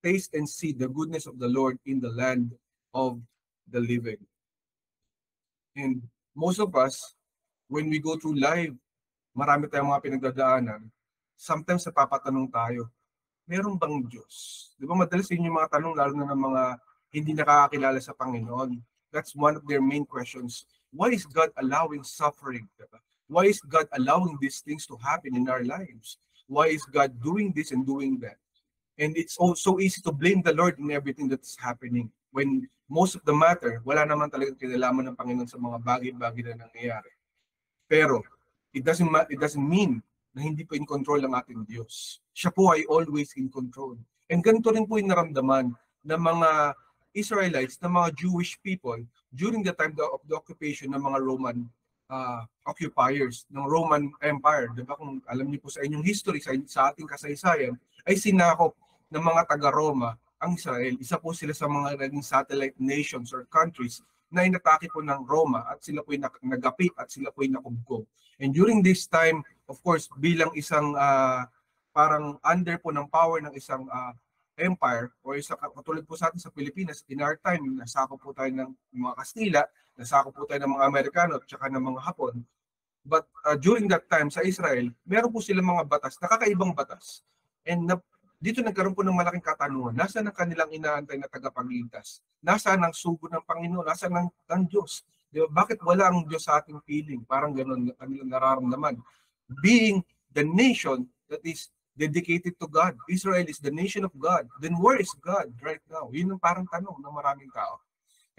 taste and see the goodness of the Lord in the land of the living. And most of us, when we go through life, marami tayong mga pinagdadaanan, sometimes napapatanong tayo, meron bang Diyos? Di ba madalas yun yung mga tanong, lalo na ng mga hindi nakakakilala sa Panginoon. That's one of their main questions. Why is God allowing suffering? Diba? Why is God allowing these things to happen in our lives? Why is God doing this and doing that? And it's also easy to blame the Lord in everything that's happening. When most of the matter, wala naman talagang kinalaman ng Panginoon sa mga bagay-bagay na nangyayari. Pero, it doesn't mean na hindi po in control ang ating Diyos. Siya po ay always in control. And ganito rin po yung naramdaman ng mga Israelites, ng mga Jewish people during the time of the occupation ng mga Roman occupiers, ng Roman Empire. Diba? Kung alam niyo po sa inyong history, sa ating kasaysayan, ay sinakop ng mga taga-Roma ang Israel. Isa po sila sa mga naging satellite nations or countries na inatake po ng Roma at sila po nagapi at sila po nakubko. And during this time, of course, bilang isang parang under po ng power ng isang empire o isa katulad po sa atin sa Pilipinas, in our time, nasakop po tayo ng mga Kastila, nasakop po tayo ng mga Amerikano at saka ng mga Hapon. But during that time sa Israel, meron po silang mga batas, nakakaibang batas. And dito nagkaroon po ng malaking katanungan. Nasaan ang kanilang inaantay na tagapagligtas? Nasaan ang sugo ng Panginoon? Nasaan ang Diyos? Diba? Bakit wala ang Diyos sa ating feeling? Parang gano'n kanilang nararamdaman. Being the nation that is dedicated to God. Israel is the nation of God. Then where is God right now? Yun ang parang tanong ng maraming tao.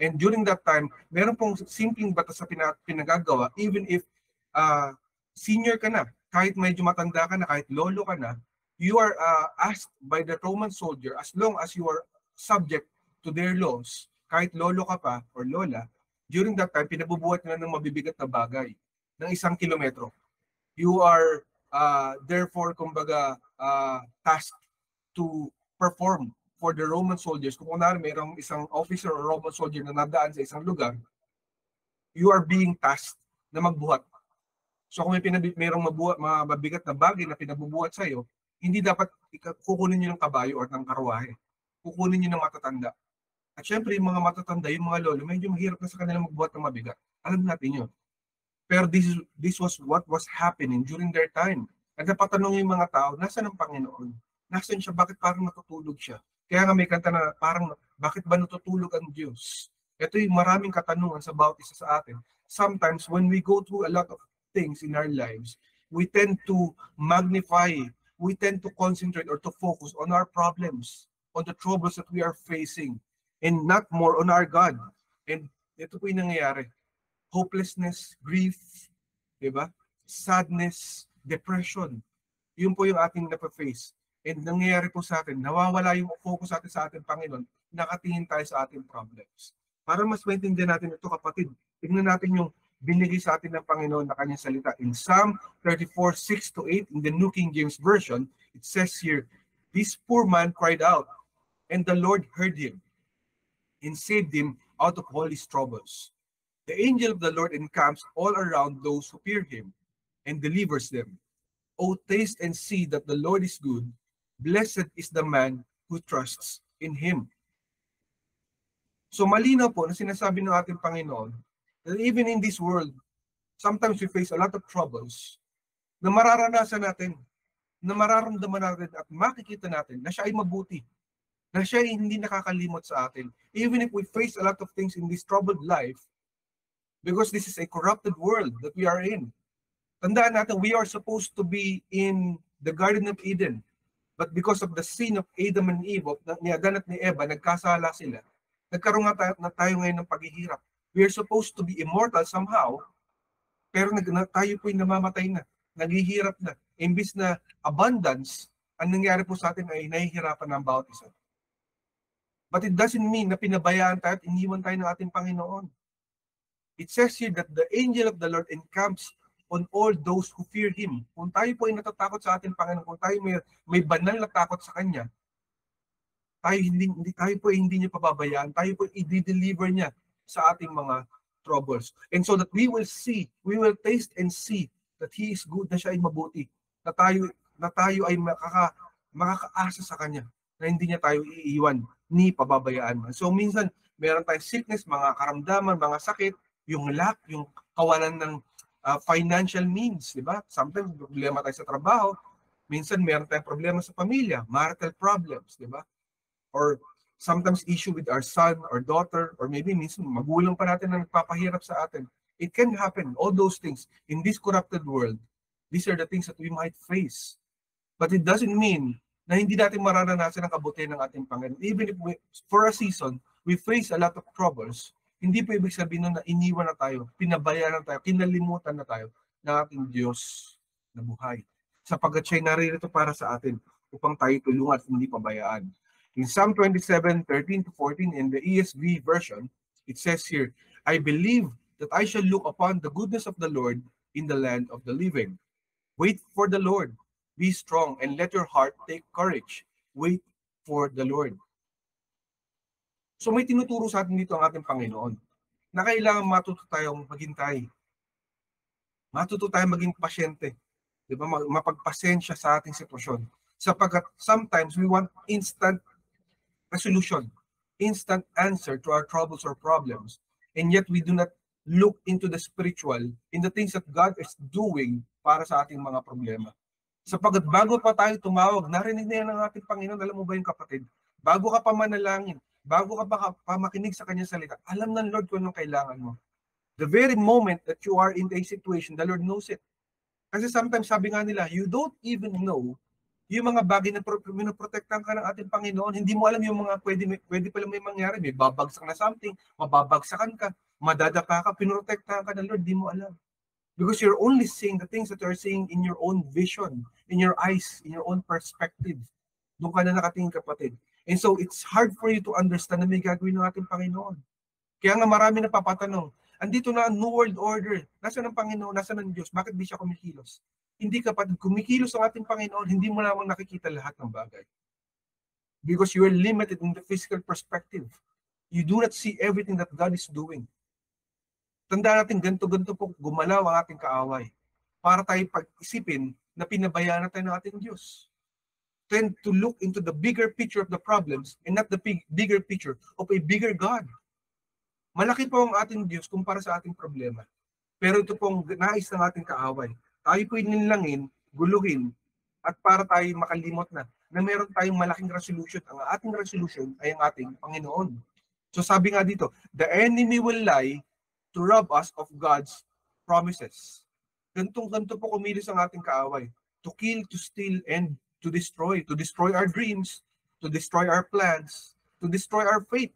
And during that time, meron pong simpleng batas sa pinagagawa, even if senior ka na, kahit medyo matanda ka na, kahit lolo ka na, you are asked by the Roman soldier, as long as you are subject to their laws, kahit lolo ka pa or lola, during that time, pinabubuhat nila ng mabibigat na bagay ng 1 kilometro. You are therefore, kumbaga, tasked to perform for the Roman soldiers. Kung kunwari mayroong isang officer or Roman soldier na nadaan sa isang lugar, you are being tasked na magbuhat. So kung mayroong mabigat na bagay na pinabubuhat sa'yo, hindi dapat kukunin nyo ng kabayo or ng karwahe. Kukunin nyo ng matatanda. At syempre, yung mga matatanda, yung mga lolo, medyo mahirap na sa kanila magbuhat ng mabigat. Alam natin yun. Pero this was what was happening during their time. At napatanong yung mga tao, nasaan ang Panginoon? Nasaan siya? Bakit parang natutulog siya? Kaya nga may kanta na parang, bakit ba natutulog ang Diyos? Ito yung maraming katanungan sa bawat isa sa atin. Sometimes, when we go through a lot of things in our lives, we tend to magnify, we tend to concentrate or to focus on our problems, on the troubles that we are facing, and not more on our God. And ito po yung nangyayari. Hopelessness, grief, diba? Sadness, depression. Yun po yung ating napaface. And nangyayari po sa atin, nawawala yung focus natin sa ating Panginoon, nakatingin tayo sa ating problems. Para mas maintindihan natin ito, kapatid, tingnan natin yung binigay sa atin ng Panginoon na kanyang salita. In Psalm 34:6-8, in the New King James Version, it says here, this poor man cried out, and the Lord heard him, and saved him out of all his troubles. The angel of the Lord encamps all around those who fear him, and delivers them. O taste and see that the Lord is good. Blessed is the man who trusts in him. So malinaw po na sinasabi ng ating Panginoon that even in this world, sometimes we face a lot of troubles na mararanasan natin, na mararamdaman natin at makikita natin na siya ay mabuti, na siya ay hindi nakakalimot sa atin. Even if we face a lot of things in this troubled life, because this is a corrupted world that we are in. Tandaan natin, we are supposed to be in the Garden of Eden. But because of the sin of Adam and Eve, ni Adan at ni Eva, nagkasala sila. Nagkaroon nga tayo ngayon ng paghihirap. We are supposed to be immortal somehow, pero tayo po'y namamatay na, naghihirap na. Imbis na abundance, ang nangyari po sa atin ay nahihirapan ng bawat isa. But it doesn't mean na pinabayaan tayo at iniwan tayo ng ating Panginoon. It says here that the angel of the Lord encamps on all those who fear Him. Kung tayo po ay natatakot sa ating Panginoon, kung tayo may banal na takot sa Kanya, tayo po ay hindi niya pababayaan, tayo po i-deliver niya sa ating mga troubles. And so that we will taste and see that He is good, na siya ay mabuti, na tayo ay makakaasa sa Kanya, na hindi niya tayo iiwan ni pababayaan man. So minsan, meron tayong sickness, mga karamdaman, mga sakit, yung lack, yung kawalan ng financial means, di ba? Sometimes problema tayo sa trabaho, minsan meron tayong problema sa pamilya, marital problems, di ba? Or sometimes issue with our son or daughter, or maybe minsan magulang pa natin na nagpapahirap sa atin. It can happen, all those things. In this corrupted world, these are the things that we might face. But it doesn't mean na hindi natin mararanasan ang kabutihan ng ating Panginoon. Even if for a season, we face a lot of troubles, hindi po ibig sabihin na iniwan na tayo, pinabayaan na tayo, kinalimutan na tayo ng ating Diyos na buhay. Sapagkat siya'y naririto para sa atin upang tayo tulungan at hindi pabayaan. In Psalm 27:13-14 in the ESV version, it says here, I believe that I shall look upon the goodness of the Lord in the land of the living. Wait for the Lord. Be strong and let your heart take courage. Wait for the Lord. So may tinuturo sa atin dito ang ating Panginoon na kailangan matuto tayong maghintay. Matuto tayong maging pasyente. Di ba? Mapagpasensya sa ating sitwasyon. Sapagkat sometimes we want instant resolution, instant answer to our troubles or problems. And yet we do not look into the spiritual, in the things that God is doing para sa ating mga problema. Sapagkat bago pa tayo tumawag, narinig na yan ng ating Panginoon. Alam mo ba yung kapatid? Bago ka pa manalangin, bago ka pa makinig sa kanyang salita, alam ng Lord kung anong kailangan mo. The very moment that you are in a situation, the Lord knows it. Kasi sometimes sabi nga nila, you don't even know yung mga bagay na pinoprotektahan ka ng ating Panginoon. Hindi mo alam yung mga pwede pala may mangyari. May babagsak na something, mababagsakan ka, madadapa ka, pinoprotektahan ka ng Lord, di mo alam. Because you're only seeing the things that you're seeing in your own vision, in your eyes, in your own perspective. Doon ka na nakatingin, kapatid. And so it's hard for you to understand na may gagawin ng ating Panginoon. Kaya nga marami na papatanong, andito na ang New World Order. Nasaan ang Panginoon? Nasaan ang Diyos? Bakit di siya kumikilos? Hindi, kapatid. Kumikilos ang ating Panginoon, hindi mo lamang nakikita lahat ng bagay. Because you are limited in the physical perspective. You do not see everything that God is doing. Tandaan natin, ganito-ganito po gumalaw ang ating kaaway para tayo pag-isipin na pinabayaan na tayo ng ating Diyos. Tend to look into the bigger picture of the problems and not the bigger picture of a bigger God. Malaki po ang ating Diyos kumpara sa ating problema. Pero ito pong nais ng ating kaaway. Tayo po inilangin, guluhin, at para tayo makalimot na meron tayong malaking resolution. Ang ating resolution ay ang ating Panginoon. So sabi nga dito, the enemy will lie to rob us of God's promises. Gantong-ganto po kumilos ang ating kaaway. To kill, to steal, and to destroy. To destroy our dreams, to destroy our plans, to destroy our faith.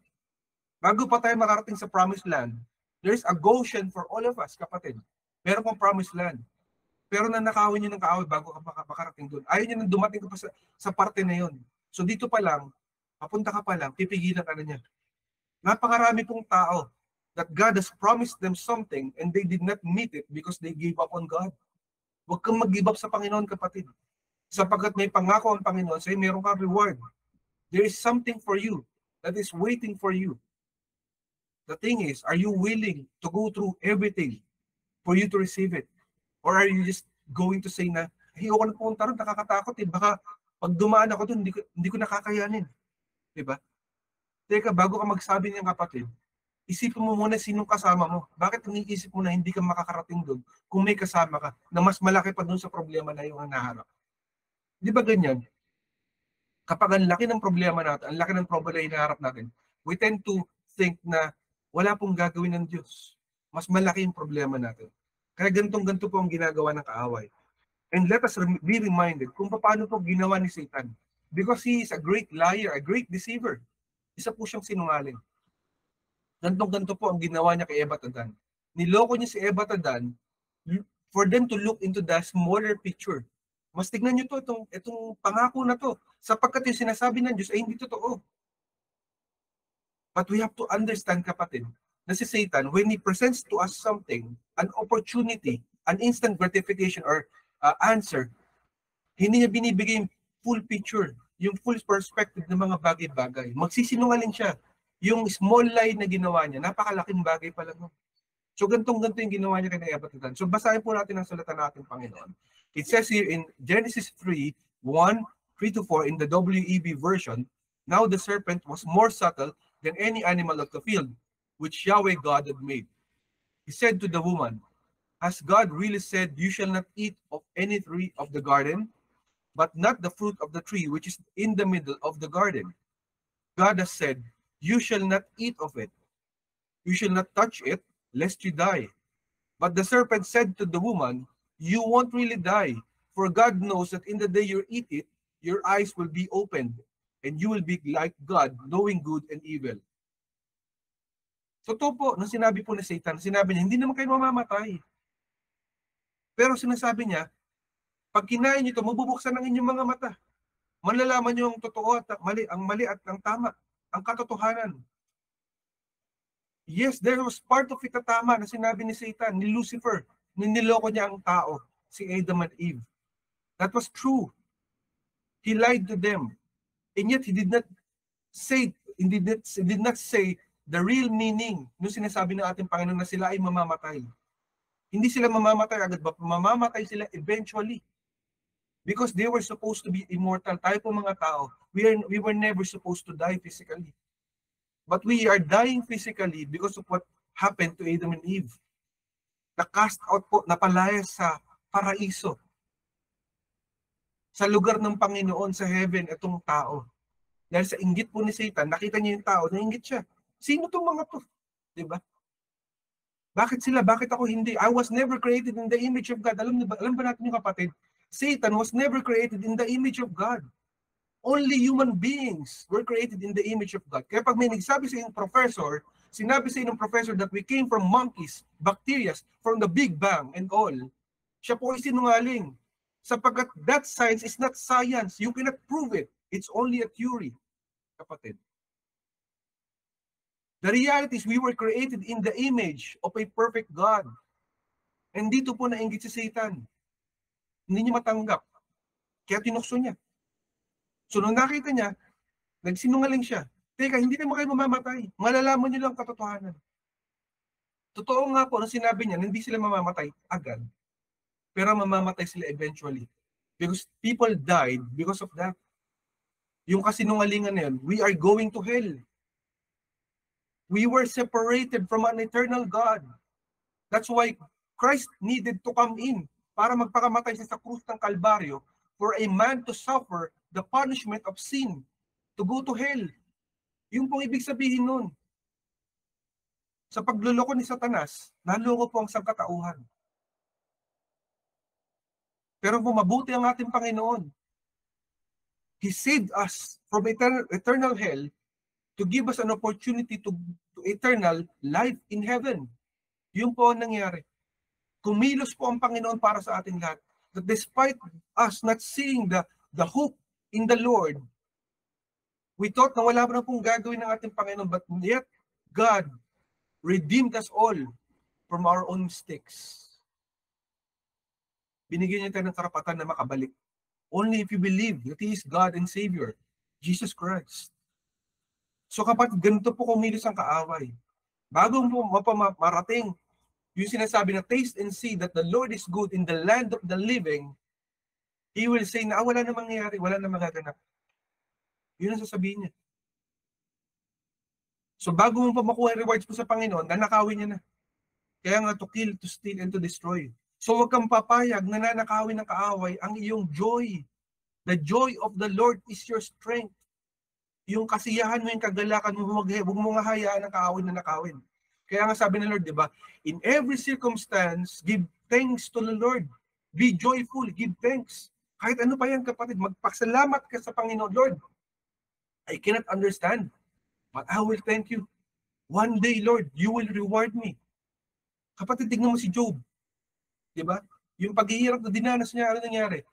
Bago pa tayo makarating sa promised land, there's a Goshen for all of us, kapatid. Meron pong promised land. Pero nanakawin niyo ng kaaway bago ka makarating doon. Ayaw niya nang dumating ka pa sa parte na yon. So dito pa lang, papunta ka pa lang, pipigilan ka na niya. Napakarami pong tao that God has promised them something and they did not meet it because they gave up on God. Huwag kang mag-give up sa Panginoon, kapatid. Sapagkat may pangako ang Panginoon, sa'yo meron kang reward. There is something for you that is waiting for you. The thing is, are you willing to go through everything for you to receive it? Or are you just going to say na, ayoko na pumunta ron, nakakatakot eh. Baka pag dumaan ako doon, hindi ko nakakayanin. Diba? Teka, bago ka magsabi niyan, kapatid, isipin mo muna sinong kasama mo. Bakit iniisip mo na hindi ka makakarating doon kung may kasama ka na mas malaki pa doon sa problema na yung naharap? Di ba ganyan? Kapag ang laki ng problema natin, ang laki ng problema na hinaharap natin, we tend to think na wala pong gagawin ng Diyos. Mas malaki yung problema natin. Kaya gantong-ganto po ang ginagawa ng kaaway. And let us be reminded kung paano po ginawa ni Satan. Because he is a great liar, a great deceiver. Isa po siyang sinungaling. Gantong-ganto po ang ginawa niya kay Eva at Adan. Niloko niya si Eva at Adan for them to look into the smaller picture. Mas tignan niyo to, itong pangako na to. Sapagkat yung sinasabi ng Diyos ay hindi totoo. But we have to understand, kapatid, na si Satan, when he presents to us something, an opportunity, an instant gratification or answer, hindi niya binibigay yung full picture, yung full perspective ng mga bagay-bagay. Magsisinungaling siya. Yung small lie na ginawa niya, napakalaking bagay pala. No? So gantong-ganto yung ginawa niya kay Eva at Adan. So basahin po natin ang salita natin, Panginoon. It says here in Genesis 3:1-3-4 in the WEB version, Now the serpent was more subtle than any animal of the field, which Yahweh God had made. He said to the woman, has God really said, you shall not eat of any tree of the garden, but not the fruit of the tree which is in the middle of the garden? God has said, you shall not eat of it. You shall not touch it, lest you die. But the serpent said to the woman, you won't really die, for God knows that in the day you eat it, your eyes will be opened, and you will be like God, knowing good and evil. So to po, nung sinabi po ni Satan, sinabi niya, hindi naman kayo mamamatay. Pero sinasabi niya, pag kinain niyo ito, mabubuksan ng inyong mga mata. Malalaman niyo ang totoo at ang mali at ang tama, ang katotohanan. Yes, there was part of it na tama na sinabi ni Satan, ni Lucifer, niloko niya ang tao, si Adam and Eve. That was true. He lied to them. And yet, he did not say the real meaning nung sinasabi ng ating Panginoon na sila ay mamamatay. Hindi sila mamamatay agad ba? Mamamatay sila eventually. Because they were supposed to be immortal. Tayo po mga tao, we were never supposed to die physically. But we are dying physically because of what happened to Adam and Eve. Na-cast out po, napalaya sa paraiso. Sa lugar ng Panginoon, sa heaven, itong tao. Dahil sa inggit po ni Satan, nakita niya yung tao, nainggit siya. Sino itong mga to? Diba? Bakit sila? Bakit ako hindi? I was never created in the image of God. Alam ba natin yung kapatid? Satan was never created in the image of God. Only human beings were created in the image of God. Kaya pag may nagsabi sa yung professor, sinabi sa yung professor that we came from monkeys, bacteria, from the Big Bang and all, siya po ay sinungaling. Sapagkat that science is not science. You cannot prove it. It's only a theory, kapatid. The reality is we were created in the image of a perfect God. And dito po nainggit si Satan. Hindi niya matanggap. Kaya tinukso niya. So nung nakita niya, nagsinungaling siya. Teka, hindi naman kayo mamamatay. Malalaman niyo lang katotohanan. Totoo nga po na sinabi niya, hindi sila mamamatay agad. Pero mamamatay sila eventually. Because people died because of that. Yung kasinungalingan na yun, we are going to hell. We were separated from an eternal God. That's why Christ needed to come in para magpakamatay siya sa krus ng Kalbaryo for a man to suffer the punishment of sin, to go to hell. Yung pong ibig sabihin nun. Sa pagluloko ni Satanas, naloko po ang sangkatauhan. Pero kung mabuti ang ating Panginoon, He saved us from eternal hell to give us an opportunity to eternal life in heaven. Yun po ang nangyari. Kumilos po ang Panginoon para sa ating lahat. That despite us not seeing the hope in the Lord, we thought na wala na pong gagawin ng ating Panginoon, but yet God redeemed us all from our own mistakes. Binigyan niya tayo ng karapatan na makabalik. Only if you believe that He is God and Savior, Jesus Christ. So kapatid, ganito po kumilos ang kaaway. Bago mo marating yung sinasabi na taste and see that the Lord is good in the land of the living, He will say na wala na mangyayari, wala na magaganap. Yun ang sasabihin niya. So bago mo pa makuha rewards po sa Panginoon, nanakawin niya na. Kaya nga to kill, to steal, and to destroy. So huwag kang papayag na nanakawin ng kaaway ang iyong joy. The joy of the Lord is your strength. Yung kasiyahan mo, yung kagalakan mo, huwag mo nga hayaan ang kaawin na nakawin. Kaya nga sabi ng Lord, di ba? In every circumstance, give thanks to the Lord. Be joyful, give thanks. Kahit ano pa yan, kapatid, magpasalamat ka sa Panginoon. Lord, I cannot understand, but I will thank you. One day, Lord, you will reward me. Kapatid, tignan mo si Job. Di ba? Yung paghihirap na dinanas niya, ano nangyari?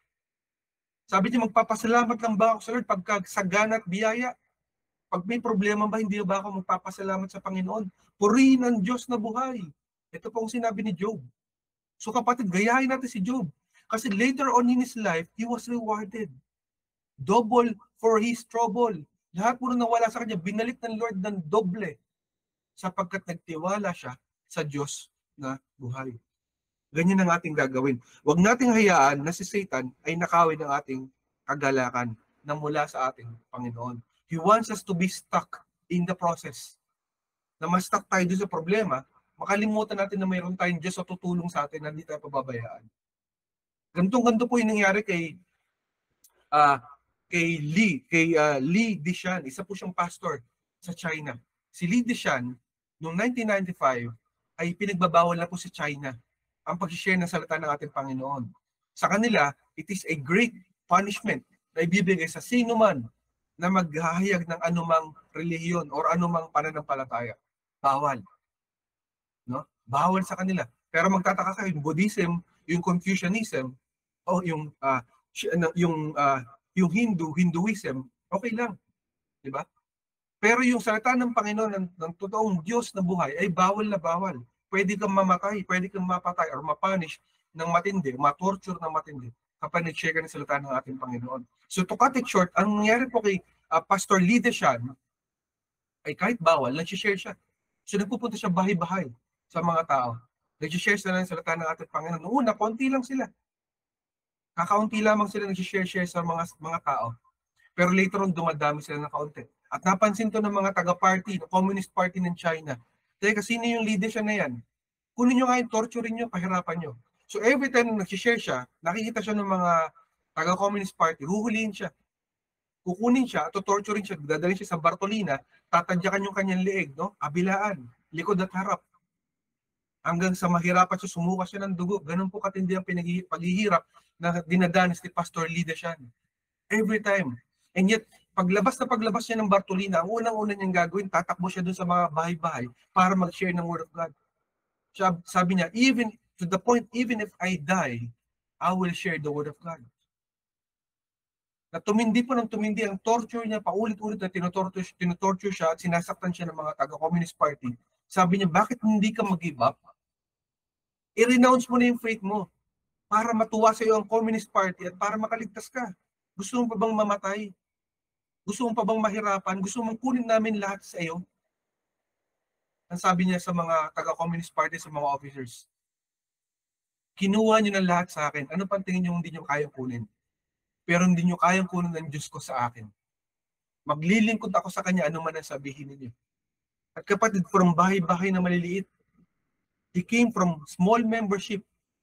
Sabi niya, magpapasalamat lang ba ako sa Lord pagka sagana at biyaya? Pag may problema ba, hindi ba ako magpapasalamat sa Panginoon? Purihin ang Diyos na buhay. Ito pong sinabi ni Job. So kapatid, gayahin natin si Job. Kasi later on in his life, he was rewarded. Double for his trouble. Lahat po na nawala sa kanya, binalik ng Lord ng doble. Sapagkat nagtiwala siya sa Diyos na buhay. Ganyan ang ating gagawin. Huwag nating hayaan na si Satan ay nakawin ng ating kagalakan na mula sa ating Panginoon. He wants us to be stuck in the process. Na ma-stuck tayo doon sa problema, makalimutan natin na mayroon tayong Diyos na tutulong sa atin na hindi tayo pababayaan. Ganto po yung nangyari kay Li Dishan. Isa po siyang pastor sa China. Si Li Dishan, noong 1995, ay pinagbabawal na po sa China ang pag-share ng salita ng ating Panginoon. Sa kanila, it is a great punishment na ibibigay sa sino man na maghahayag ng anumang relihiyon or anumang pananampalataya. Bawal. No? Bawal sa kanila. Pero magtataka kayo, yung Buddhism, yung Confucianism, o yung Hinduism, okay lang. Di ba? Pero yung salita ng Panginoon ng totoong Diyos na buhay ay bawal na bawal. Pwede kang mamatay, pwede kang mapatay or mapunish ng matindi, ma-torture ng matindi kapag nag-share ka ng salita ng ating Panginoon. So to cut it short, ang nangyari po kay Pastor Li Dishan ay kahit bawal, nag-share siya. So nagpupunta siya bahay-bahay sa mga tao. Nag-share sila ng salita ng ating Panginoon. Noong una, konti lang sila. Kakaunti lamang sila nag-share sa mga tao. Pero later on, dumadami sila ng kaunti. At napansin to ng mga taga-party, ng Communist Party ng China. Teka, sino yung leader siya na yan? Kunin nyo nga yung torturein nyo, pahirapan nyo. So every time na nag-share siya, nakikita siya ng mga taga-Communist Party, huhulihin siya. Kukunin siya, torturein siya, dadalhin siya sa Bartolina, tatadyakan yung kanyang leeg, no? Kabilaan, likod at harap. Hanggang sa mahirapan siya, sumuka siya ng dugo. Ganun po katindi ang paghihirap na dinadanas ni Pastor Li Dishan. Every time. And yet, paglabas niya ng Bartolina, ang unang-una niyang gagawin, tatakbo siya dun sa mga bahay-bahay para mag-share ng Word of God. Sabi niya, even to the point, even if I die, I will share the Word of God. Na tumindi po ng tumindi ang torture niya, paulit-ulit na tinotorture siya at sinasaktan siya ng mga taga-Communist Party. Sabi niya, bakit hindi ka mag-give up? I-renounce mo na yung faith mo para matuwa sa iyo ang Communist Party at para makaligtas ka. Gusto mo pa bang mamatay? Gusto mo pa bang mahirapan? Gusto mong kunin namin lahat sa iyo? Ang sabi niya sa mga taga-Communist Party, sa mga officers, kinuha niyo na lahat sa akin. Ano pang tingin niyo hindi niyo kayang kunin? Pero hindi niyo kayang kunin ng Diyos ko sa akin. Maglilingkod ako sa Kanya, ano man ang sabihin niyo. At kapatid, from bahay-bahay na maliliit, he came from small membership,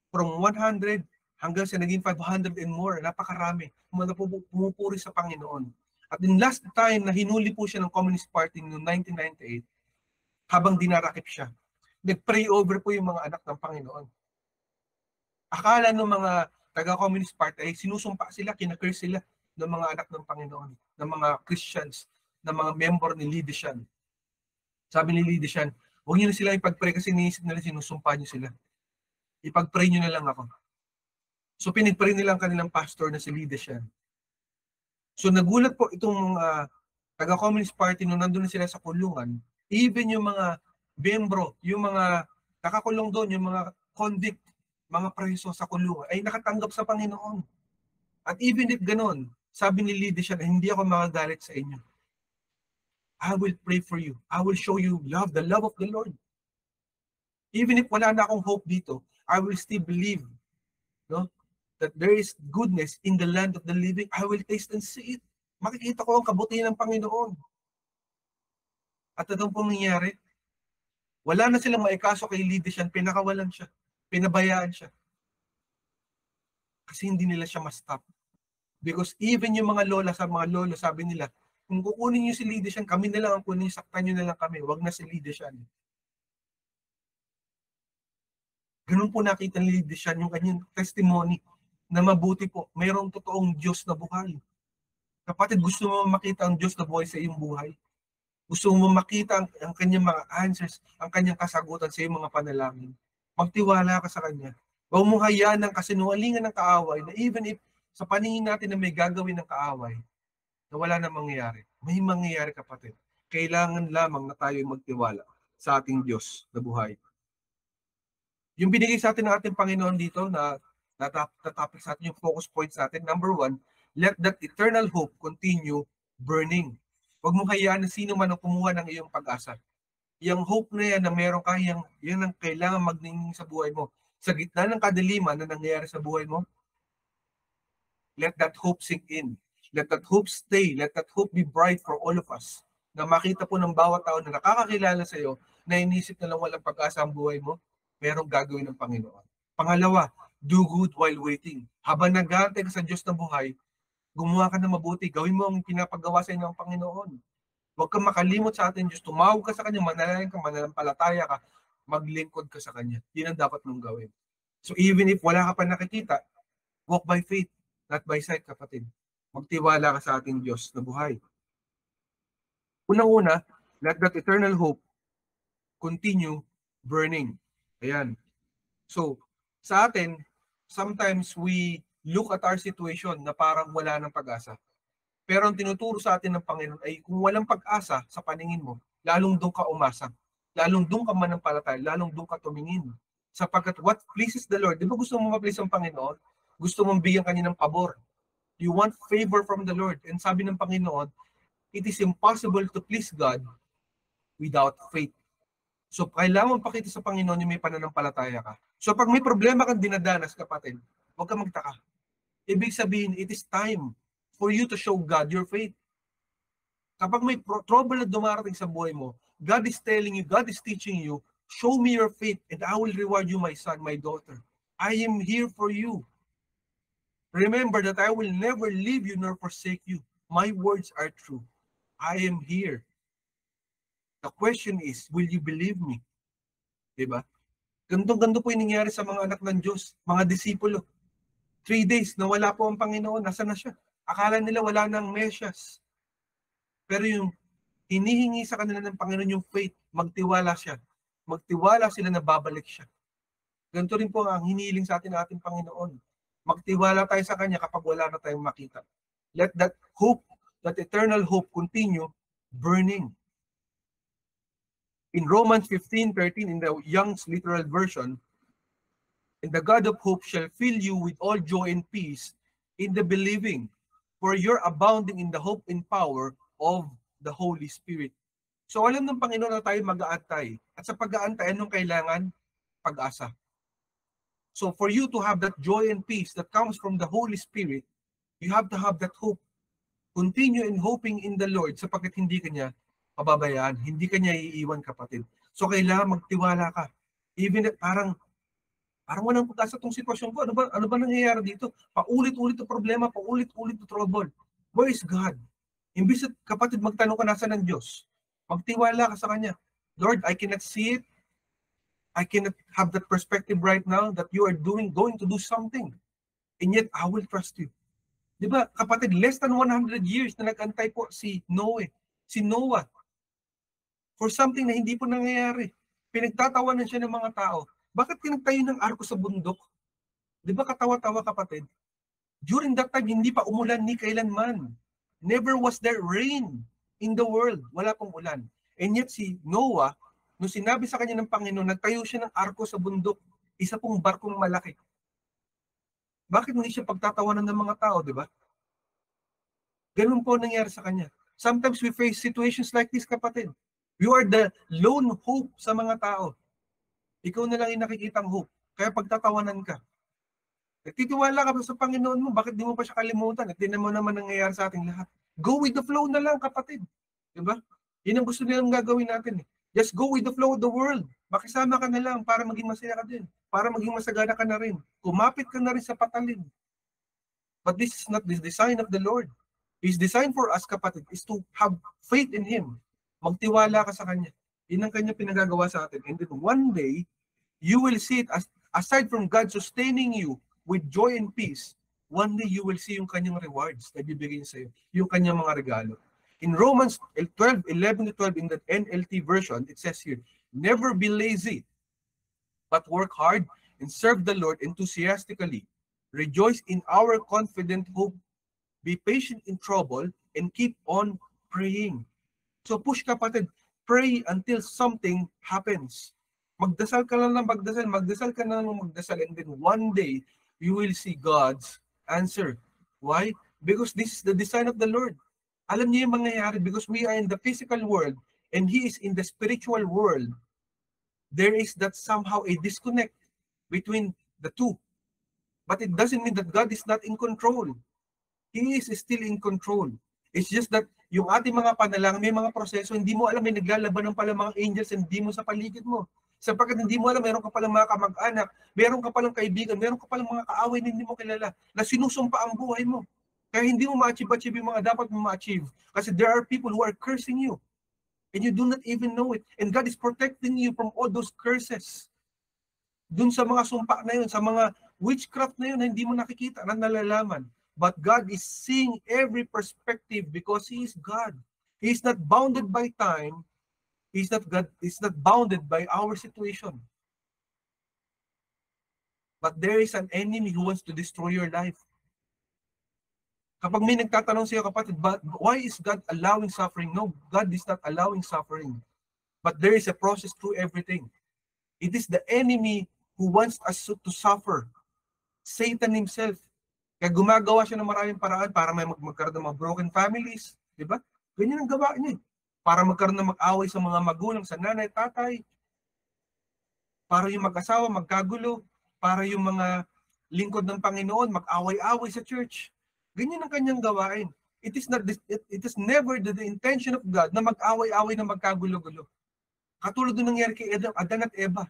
from 100 hanggang sa naging 500 and more. Napakarami. Pumupuri sa Panginoon. At in last time na hinuli po siya ng Communist Party noong 1998, habang dinarakip siya, nag-pray over po yung mga anak ng Panginoon. Akala ng mga taga-Communist Party ay sinusumpa sila, kinakurse sila ng mga anak ng Panginoon, ng mga Christians, ng mga member ni Li Dishan. Sabi ni Li Dishan, huwag niyo na sila ipag-pray kasi niisip nila sinusumpa niyo sila. Ipag-pray niyo na lang ako. So pinag-pray nila ang kanilang pastor na si Li Dishan. So nagulat po itong taga-Communist Party nung nandun na sila sa kulungan, even yung mga membro, yung mga nakakulong doon, yung mga convict, mga preso sa kulungan, ay nakatanggap sa Panginoon. At even if ganun, sabi ni Li Dishan, hindi ako magagalit sa inyo. I will pray for you. I will show you love, the love of the Lord. Even if wala na akong hope dito, I will still believe, no, that there is goodness in the land of the living. I will taste and see it. Makikita ko ang kabutihan ng Panginoon. At itong pong nangyari, wala na silang maikaso kay Li Dishan, pinakawalan siya, pinabayaan siya. Kasi hindi nila siya ma-stop. Because even yung mga lola, sabi nila, kung kukunin niyo si Li Dishan, kami na lang ang kunin, saktan niyo na lang kami, wag na si Li Dishan. Ganun po nakita ni Li Dishan yung kanyang testimony na mabuti po, mayroong totoong Diyos na buhay. Kapatid, gusto mo makita ang Diyos na buhay sa iyong buhay? Gusto mo makita ang kanyang mga answers, ang kanyang kasagutan sa iyong mga panalangin? Magtiwala ka sa Kanya. Huwag mong hayaan ng kasinungalingan ng kaaway na even if sa paningin natin na may gagawin ng kaaway, na wala na mangyayari. May mangyayari, kapatid. Kailangan lamang na tayo magtiwala sa ating Diyos na buhay. Yung binigay sa atin ng ating Panginoon dito na topic sa atin, yung focus points natin, number 1, let that eternal hope continue burning. Huwag mong hayaan na sino man ang kumuha ng iyong pag-asa. Yung hope na yan na meron ka, yan ang kailangan magningning sa buhay mo. Sa gitna ng kadiliman na nangyayari sa buhay mo, let that hope sink in. Let that hope stay. Let that hope be bright for all of us. Na makita po ng bawat tao na nakakakilala sa iyo, na inisip na lang walang pag-asa ang buhay mo, merong gagawin ng Panginoon. Pangalawa, do good while waiting. Habang nag-aantay ka sa Diyos na buhay, gumawa ka na mabuti. Gawin mo ang pinapagawa sa inyo ng Panginoon. Huwag kang makalimot sa ating Diyos. Tumawag ka sa Kanya, manalangin ka, mananampalataya ka, maglingkod ka sa Kanya. Yun ang dapat mong gawin. So even if wala ka pa nakikita, walk by faith, not by sight, kapatid. Magtiwala ka sa ating Diyos na buhay. Unang-una, let that eternal hope continue burning. Ayan. So, sa atin, sometimes we look at our situation na parang wala ng pag-asa. Pero ang tinuturo sa atin ng Panginoon ay kung walang pag-asa sa paningin mo, lalong doon ka umasa. Lalong doon ka manampalataya, lalong doon ka tumingin. Sapagkat what pleases the Lord, di ba gusto mo ma-please ang Panginoon? Gusto mong bigyan kanya ng pabor. You want favor from the Lord. And sabi ng Panginoon, it is impossible to please God without faith. So, kailangan pakita sa Panginoon yung may pananampalataya ka. So, pag may problema kang dinadanas, kapatid, huwag kang magtaka. Ibig sabihin, it is time for you to show God your faith. Kapag may trouble na dumarating sa buhay mo, God is telling you, God is teaching you, show me your faith and I will reward you, my son, my daughter. I am here for you. Remember that I will never leave you nor forsake you. My words are true. I am here. The question is, will you believe me? Diba? Ganto po yung nangyari sa mga anak ng Diyos, mga disipulo. 3 days na wala po ang Panginoon, nasa na siya? Akala nila wala nang Mesyas. Pero yung hinihingi sa kanila ng Panginoon yung faith, magtiwala siya. Magtiwala sila na babalik siya. Ganito rin po ang hinihiling sa atin ating Panginoon. Magtiwala tayo sa Kanya kapag wala na tayong makita. Let that hope, that eternal hope continue burning. In Romans 15:13, in the Young's Literal Version, and the God of hope shall fill you with all joy and peace in the believing, for you're abounding in the hope and power of the Holy Spirit. So alam ng Panginoon na tayo mag-aantay. At sa pag-aantay, anong kailangan? Pag-asa. So for you to have that joy and peace that comes from the Holy Spirit, you have to have that hope. Continue in hoping in the Lord sapagkat hindi kanya pababayaan, hindi kanya iiwan, kapatid. So kailangan magtiwala ka. Even parang walang pag-asa itong sitwasyon ko. Ano ba nangyayari dito? Paulit-ulit ang problema, paulit-ulit ang trouble. Where is God? Imbis at kapatid, magtanong ka nasa ng Diyos. Magtiwala ka sa Kanya. Lord, I cannot see it. I cannot have that perspective right now that you are going to do something. And yet, I will trust you. Di ba, kapatid, less than 100 years na nag-antay po si Noah. For something na hindi po nangyayari. Pinagtatawanan siya ng mga tao. Bakit pinagtayo ng arko sa bundok? Di ba katawa-tawa, kapatid? During that time, hindi pa umulan ni kailanman. Never was there rain in the world. Wala pong ulan. And yet si Noah, nung sinabi sa kanya ng Panginoon, nagtayo siya ng arko sa bundok. Isa pong barkong malaki. Bakit hindi siya pagtatawanan ng mga tao, di ba? Ganun po nangyari sa kanya. Sometimes we face situations like this, kapatid. You are the lone hope sa mga tao. Ikaw na lang yung nakikitang hope. Kaya pagtatawanan ka. Nagtitiwala ka pa sa Panginoon mo, bakit di mo pa siya kalimutan? At din mo naman nangyayari sa ating lahat. Go with the flow na lang, kapatid. Diba? Yun ang gusto nilang gagawin natin. Just go with the flow of the world. Makisama ka na lang para maging masaya ka din. Para maging masagana ka na rin. Kumapit ka na rin sa patalim. But this is not the design of the Lord. His design for us, kapatid, is to have faith in Him. Magtiwala ka sa Kanya. Yun ang Kanya pinagagawa sa atin. And then one day, you will see it aside from God sustaining you with joy and peace, one day you will see yung Kanyang rewards na bibigyan sa iyo. Yung Kanyang mga regalo. In Romans 12:11-12 in the NLT version, it says here, never be lazy, but work hard and serve the Lord enthusiastically. Rejoice in our confident hope. Be patient in trouble and keep on praying. So push, kapatid. Pray until something happens. Magdasal ka lang ng magdasal ka na ng magdasal, and then one day, you will see God's answer. Why? Because this is the design of the Lord. Alam niyo yung mangyayari because we are in the physical world and He is in the spiritual world. There is that somehow a disconnect between the two. But it doesn't mean that God is not in control. He is still in control. It's just that yung ating mga panalangin, may mga proseso, hindi mo alam, may naglalaban ng pala mga angels and demons sa paligid mo. Sapagkat hindi mo alam, meron ka palang mga kamag-anak, meron ka palang kaibigan, meron ka palang mga kaaway na hindi mo kilala, na sinusumpa ang buhay mo. Kaya hindi mo ma-achieve yung mga dapat mo ma-achieve. Kasi there are people who are cursing you. And you do not even know it. And God is protecting you from all those curses. Dun sa mga sumpa na yun, sa mga witchcraft na yun na hindi mo nakikita, na nalalaman. But God is seeing every perspective because He is God. He is not bounded by time. He is not God. He is not bounded by our situation. But there is an enemy who wants to destroy your life. Kapag may nagtatanong sa iyo, kapatid, why is God allowing suffering? No, God is not allowing suffering. But there is a process through everything. It is the enemy who wants us to suffer. Satan himself. Kaya gumagawa siya ng maraming paraan para may magkaroon ng mga broken families. Diba? Ganyan ang gawa niya. Para magkaroon ng mag-away sa mga magulang, sa nanay, tatay. Para yung mag-asawa, magkagulo. Para yung mga lingkod ng Panginoon, mag-away-away sa church. Ganyan ang kanyang gawain. It is never the intention of God na mag-away-away na magkagulo-gulo. Katulad ng nangyari kay Adan at Eva.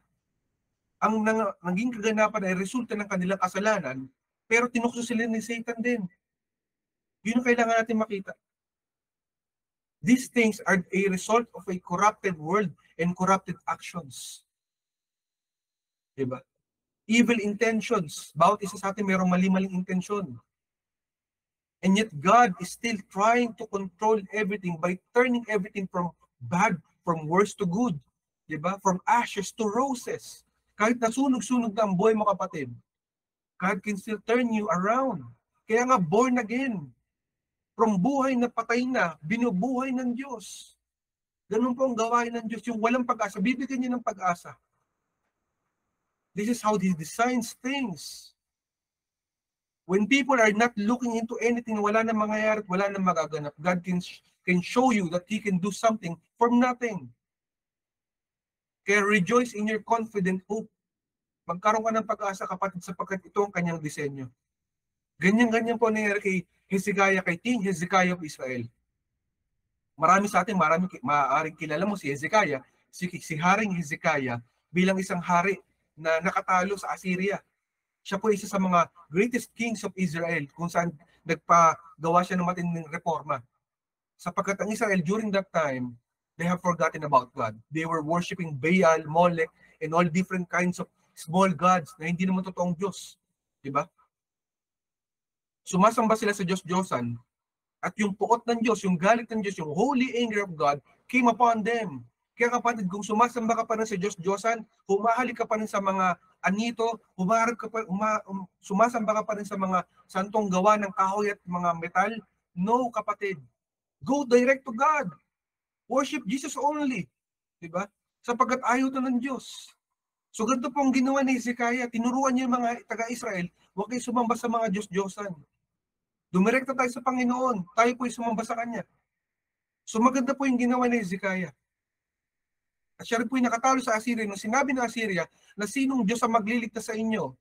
Ang naging kaganapan ay resulta ng kanilang kasalanan, pero tinukso sila ni Satan din. Yun ang kailangan natin makita. These things are a result of a corrupted world and corrupted actions. Diba? Evil intentions. Bawat isa sa atin mayroong mali-maling intensyon. And yet God is still trying to control everything by turning everything from bad, from worse to good. Diba? From ashes to roses. Kahit nasunog-sunog na ang buhay mo, kapatid, God can still turn you around. Kaya nga born again. From buhay na patay na, binubuhay ng Diyos. Ganun po ang gawain ng Diyos. Yung walang pag-asa, bibigyan niya ng pag-asa. This is how He designs things. When people are not looking into anything, wala na mangyayari at wala na magaganap, God can show you that He can do something from nothing. Kaya rejoice in your confident hope. Magkaroon ka ng pag-asa, kapatid, sapagkat ito ang kanyang disenyo. Ganyan-ganyan po nangyari kay Hezekiah, kay King Hezekiah of Israel. Marami sa atin, maaaring kilala mo si Hezekiah, si Haring Hezekiah bilang isang hari na nakatalo sa Assyria. Siya po isa sa mga greatest kings of Israel kung saan nagpagawa siya ng matinding reforma. Sapagkat ang Israel during that time, they have forgotten about God. They were worshiping Baal, Molech, and all different kinds of small gods na hindi naman totoong Diyos. Diba? Sumasamba sila sa Diyos-Diyosan at yung puot ng Diyos, yung galit ng Diyos, yung holy anger of God came upon them. Kaya kapatid, kung sumasamba ka pa rin sa Diyos-Diyosan, humahalik ka pa rin sa mga anito, sumasamba ka pa rin sa mga santong gawa ng kahoy at mga metal, no, kapatid. Go direct to God. Worship Jesus only. Diba? Sapagkat ayaw to ng Diyos. So ganito pong ginawa ni Hezekiah, tinuruan niya yung mga taga-Israel, huwag kayo sumamba sa mga Diyos-Diyosan. Dumirekta tayo sa Panginoon, tayo po'y sumamba sa Kanya. So maganda po yung ginawa ni Hezekiah. At siya rin po'y nakatalo sa Assyria. Nung sinabi ng Assyria na sinong Diyos ang magliligtas sa inyo,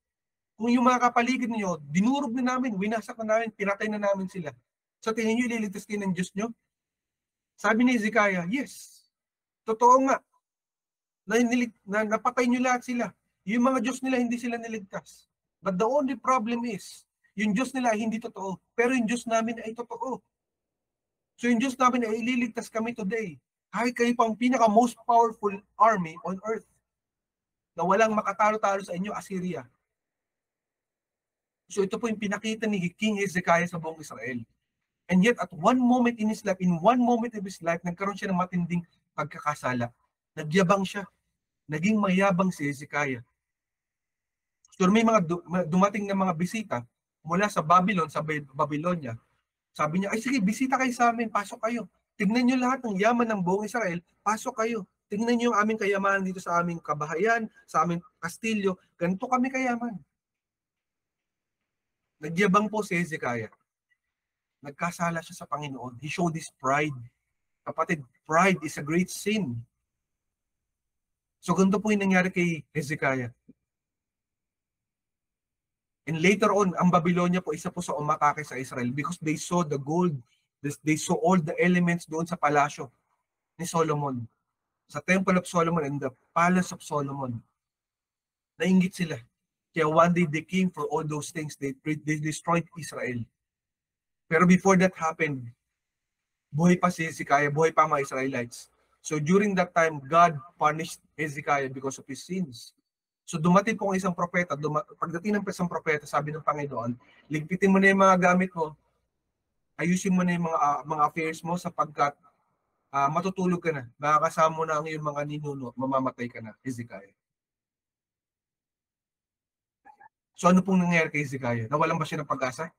kung yung mga kapaligid niyo, dinurog na namin, winasak na namin, pinatay na namin sila. Sa tingin niyo, ililigtas kayo ng Diyos niyo? Sabi ni Hezekiah, yes. Totoo nga. Na napatay nyo lahat sila. Yung mga Diyos nila, hindi sila niligtas. But the only problem is, yung Diyos nila ay hindi totoo. Pero yung Diyos namin ay totoo. So yung Diyos namin ay ililigtas kami today. Kahit kayo pang pinaka-most powerful army on earth na walang makatalo-talo sa inyo, Assyria. So ito po yung pinakita ni King Hezekiah sa buong Israel. And yet at one moment in his life, nagkaroon siya ng matinding pagkakasala. Nagyabang siya. Naging mayabang si Hezekiah. So may mga dumating na mga bisita mula sa Babylon, sa Babylonia. Sabi niya, ay sige, bisita kayo sa amin, pasok kayo. Tignan niyo lahat ng yaman ng buong Israel, pasok kayo. Tignan niyo yung aming kayamanan dito sa aming kabahayan, sa aming kastilyo. Ganito kami kayaman. Nagyabang po si Hezekiah. Nagkasala siya sa Panginoon. He showed his pride. Kapatid, pride is a great sin. So ganito po yung nangyari kay Hezekiah. And later on, ang Babylonia po, isa po sa umatake sa Israel because they saw the gold, they saw all the elements doon sa palasyo ni Solomon, sa Temple of Solomon and the Palace of Solomon. Nainggit sila. Kaya one day they came for all those things. They destroyed Israel. Pero before that happened, buhay pa si Hezekiah, buhay pa mga Israelites. So during that time, God punished Hezekiah because of his sins. So dumating po ang isang propeta, pagdating ng isang propeta, sabi ng Panginoon, ligpitin mo na yung mga gamit mo, ayusin mo na yung mga affairs mo sapagkat matutulog ka na, makakasama mo na ang iyong mga ninuno, mamamatay ka na, Hezekiah. So ano pong nangyayari kay Hezekiah? Nawalan ba siya ng pag-asa?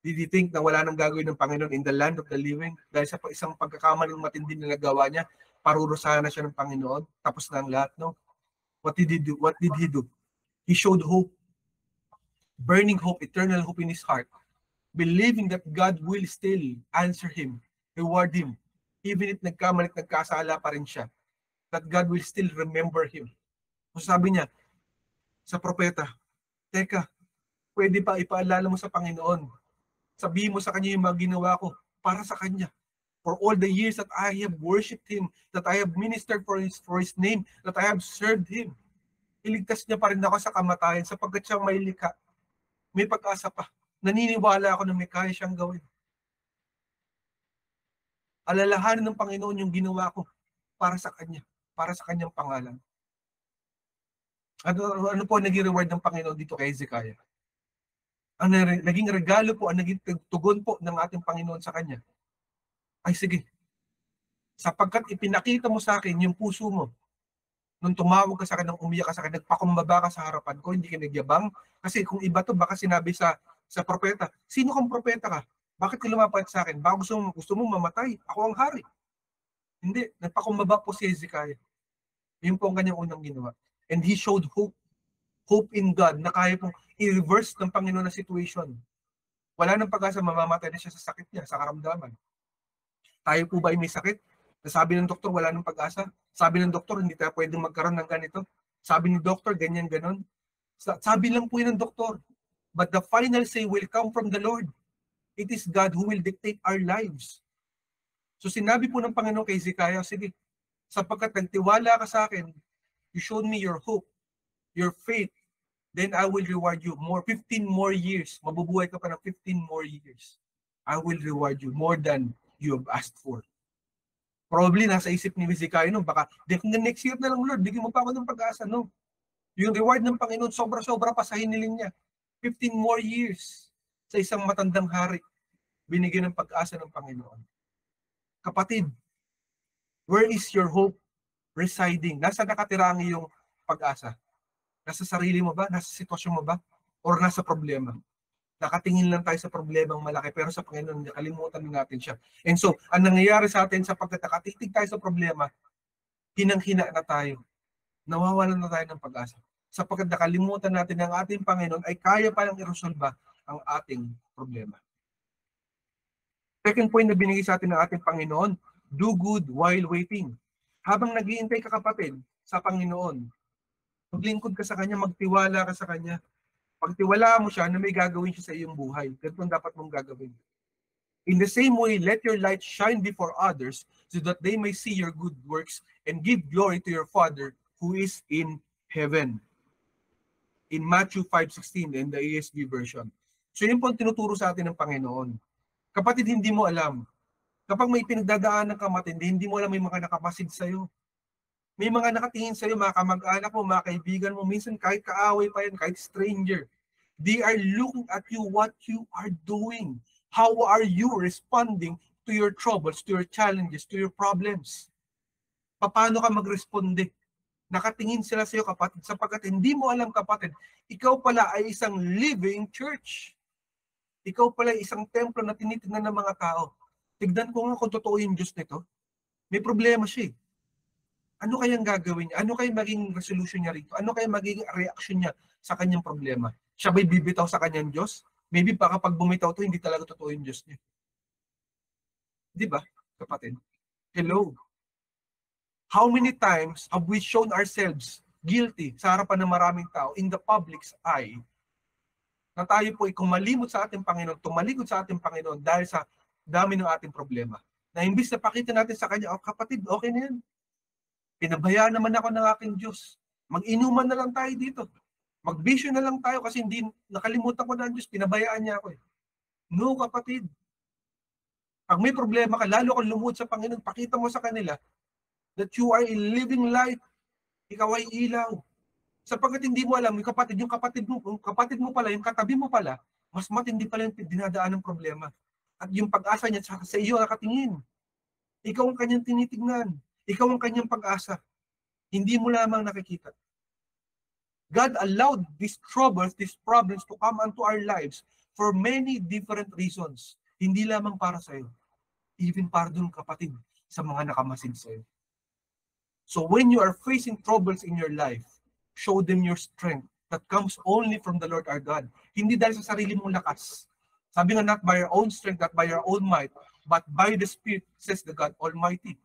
Did you think na wala nang gagawin ng Panginoon in the land of the living? Dahil sa isang pagkakamaling matindi na nagawa niya, parurusahan na siya ng Panginoon, tapos na ang lahat, no? What did he do? What did he do? He showed hope, burning hope, eternal hope in his heart, believing that God will still answer him, reward him, even if nagkamali at nagkasala pa rin siya, that God will still remember him. So sabi niya sa propeta, teka, pwede pa ipaalala mo sa Panginoon. Sabihin mo sa kanya yung mga ginawa ko para sa kanya. For all the years that I have worshipped Him, that I have ministered for His name, that I have served Him. Iligtas niya pa rin ako sa kamatayan sapagkat siyang may likha. May pag-asa pa. Naniniwala ako na may kaya siyang gawin. Alalahanin ng Panginoon yung ginawa ko para sa Kanya, para sa Kanyang pangalan. Ano po naging reward ng Panginoon dito kay Hezekiah? Ang naging regalo po, ang naging tugon po ng ating Panginoon sa Kanya, ay sige, sapagkat ipinakita mo sa akin yung puso mo, nung tumawag ka sa akin, nung umiyak ka sa akin, nagpakumbaba ka sa harapan ko, hindi ka nagyabang, kasi kung iba to, baka sinabi sa propeta, sino kang propeta ka? Bakit ka lumapit sa akin? Baka gusto mo mamatay, ako ang hari. Hindi, nagpakumbaba po si Hezekiah. Yun po ang kanyang unang ginawa. And he showed hope in God, na kaya pong i-reverse ng Panginoon na situation. Wala nang pag-asa, mamamatay na siya sa sakit niya, sa karamdaman. Tayo po ba ay may sakit? Sabi ng doktor, wala nang pag-asa. Sabi ng doktor, hindi tayo pwedeng magkaroon ng ganito. Sabi ni doktor, ganyan, ganon. Sabi lang po yun ng doktor. But the final say will come from the Lord. It is God who will dictate our lives. So sinabi po ng Panginoon kay Hezekiah, sige, sapagkat nagtiwala ka sa akin, you showed me your hope, your faith, then I will reward you more, 15 more years. Mabubuhay ka pa ng 15 more years. I will reward you more than you have asked for. Probably nasa isip ni Hezekiah, no, baka next year na lang, Lord, bigyan mo pa ako ng pag-asa, no? Yung reward ng Panginoon, sobra-sobra pa sa hiniling niya. 15 more years sa isang matandang hari, binigyan ng pag-asa ng Panginoon. Kapatid, where is your hope residing? Nasa nakatira ang iyong pag-asa? Nasa sarili mo ba? Nasa sitwasyon mo ba? Or nasa problema? Nakatingin lang tayo sa problemang malaki, pero sa Panginoon, nakalimutan natin siya. And so, ang nangyayari sa atin sapagkat nakatitig tayo sa problema, hinang-hina na tayo. Nawawalan na tayo ng pag-asa. Sapagkat nakalimutan natin ang ating Panginoon ay kaya palang iresolba ang ating problema. Second point na binigay sa atin ng ating Panginoon, do good while waiting. Habang naghihintay ka, kapatid, sa Panginoon, maglingkod ka sa Kanya, magtiwala ka sa Kanya. Pagtiwalaan mo siya na may gagawin siya sa iyong buhay. Ganito ang dapat mong gagawin. In the same way, let your light shine before others so that they may see your good works and give glory to your Father who is in heaven. In Matthew 5:16 in the ESV version. So yun po ang tinuturo sa atin ng Panginoon. Kapatid, hindi mo alam. Kapag may pinagdadaanan ka matindi, hindi mo alam may mga nakapasid sa'yo. May mga nakatingin sa'yo, mga kamag-anak mo, mga kaibigan mo, minsan kahit kaaway pa yan, kahit stranger. They are looking at you, what you are doing. How are you responding to your troubles, to your challenges, to your problems? Paano ka magresponde? Nakatingin sila sa'yo, kapatid, sapagkat hindi mo alam, kapatid, ikaw pala ay isang living church. Ikaw pala ay isang templo na tinitingnan ng mga tao. Tignan ko nga kung totoo yung Diyos nito. May problema siya. Ano kayang gagawin niya? Ano kayang maging resolution niya rito? Ano kayang magiging reaction niya sa kanyang problema? Siya ba'y bibitaw sa kanyang Diyos? Maybe pa kapag bumitaw to, hindi talaga totoo yung Diyos niya. Di ba, kapatid? Hello? How many times have we shown ourselves guilty sa harapan ng maraming tao in the public's eye na tayo po ay kumalimot sa ating Panginoon, tumalikod sa ating Panginoon dahil sa dami ng ating problema. Na imbis na pakita natin sa Kanya, oh kapatid, okay na yan. Pinabayaan naman ako ng aking Diyos. Mag-inuman na lang tayo dito. Mag-vision na lang tayo kasi hindi nakalimutan ko na ang Diyos, pinabayaan niya ako eh. No, kapatid. Pag may problema ka, lalo kang lumuhod sa Panginoon, pakita mo sa kanila that you are a living light. Ikaw ay ilaw. Sapagkat hindi mo alam, yung kapatid mo pala, yung katabi mo pala, mas matindi pala yung dinadaan ng problema. At yung pag-asa niya sa iyo nakatingin. Ikaw ang kanyang tinitignan. Ikaw ang kanyang pag-asa. Hindi mo lamang nakikita. God allowed these troubles, these problems to come into our lives for many different reasons. Hindi lamang para sa iyo. Even para dun kapatid sa mga nakamasid sa iyo. So when you are facing troubles in your life, show them your strength that comes only from the Lord our God. Hindi dahil sa sarili mong lakas. Sabi nga, not by your own strength, not by your own might, but by the Spirit, says the God Almighty.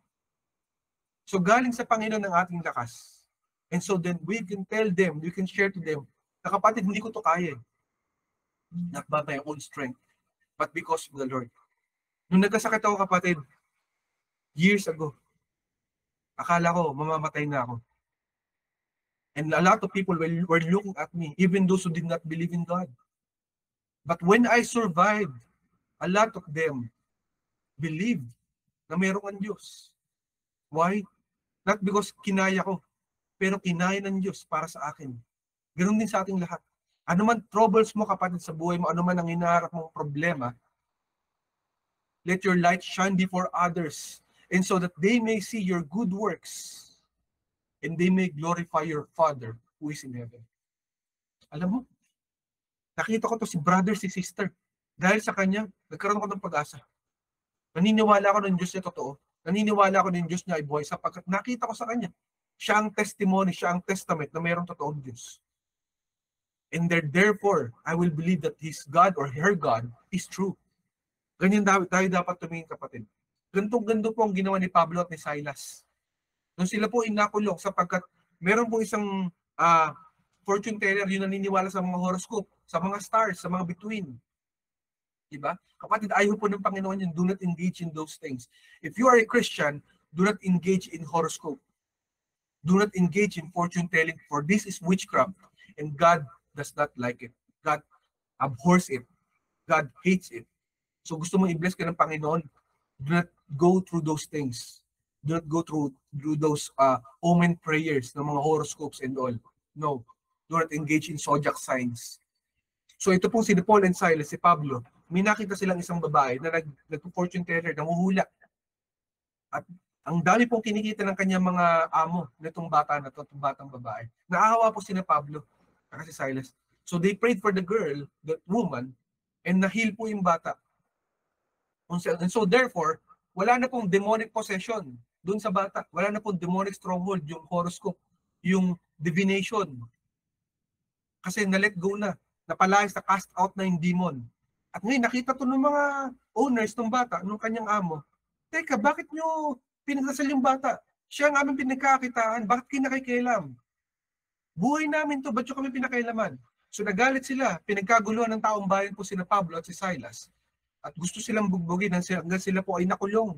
So galing sa Panginoon ang ating lakas. And so then we can tell them, we can share to them, na kapatid, hindi ko to kaya. Not by my own strength, but because of the Lord. Nung nagkasakit ako kapatid, years ago, akala ko mamamatay na ako. And a lot of people were looking at me, even those who did not believe in God. But when I survived, a lot of them believed na mayroong ang Diyos. Why? Not because kinaya ko, pero kinaya ng Diyos para sa akin. Ganoon din sa ating lahat. Ano man troubles mo kapatid sa buhay mo, ano man ang hinaharap mong problema, let your light shine before others, and so that they may see your good works, and they may glorify your Father who is in heaven. Alam mo, nakita ko to si brother, si sister. Dahil sa kanya, nagkaroon ako ng pag-asa. Naniniwala ako ng Diyos niya totoo. Naniniwala ako ng Diyos niya ay buhay sapagkat nakita ko sa kanya. Siya ang testimony, siya ang testament na mayroong totoong Diyos. And therefore, I will believe that his God or her God is true. Ganyan tayo dapat tumingin kapatid. Ganto po ang ginawa ni Pablo at ni Silas. Nung sila po inakulong sapagkat meron po isang fortune teller yung naniniwala sa mga horoscope, sa mga stars, sa mga bituin. Diba? Kapatid, ayaw po ng Panginoon yun, do not engage in those things. If you are a Christian, do not engage in horoscope. Do not engage in fortune telling, for this is witchcraft, and God does not like it. God abhors it. God hates it. So gusto mo i-bless ka ng Panginoon, do not go through those things. Do not go through those omen prayers ng mga horoscopes and all. No. Do not engage in zodiac signs. So ito pong si Paul and Silas, si Pablo, may nakita silang isang babae na nag-fortune teller, nanguhula. At ang dami pong kinikita ng kanyang mga amo nitong bata na to, itong batang babae. Naahawa po si Pablo at si Silas. So they prayed for the girl, that woman, and na-heal po yung bata. And so therefore, wala na pong demonic possession dun sa bata. Wala na pong demonic stronghold, yung horoscope, yung divination. Kasi na-let go na. Napalayas, na cast out na yung demon. At ngayon, nakita to ng mga owners ng bata, ng kanyang amo. Teka, bakit nyo pinagdasal yung bata? Siya ang aming pinagkakitaan. Bakit kinakikialam? Buhay namin to, ba't nyo kami pinakailaman? So nagalit sila. Pinagkaguluhan ng taong bayan po sina Pablo at si Silas. At gusto silang bugbugin hanggang sila po ay nakulong.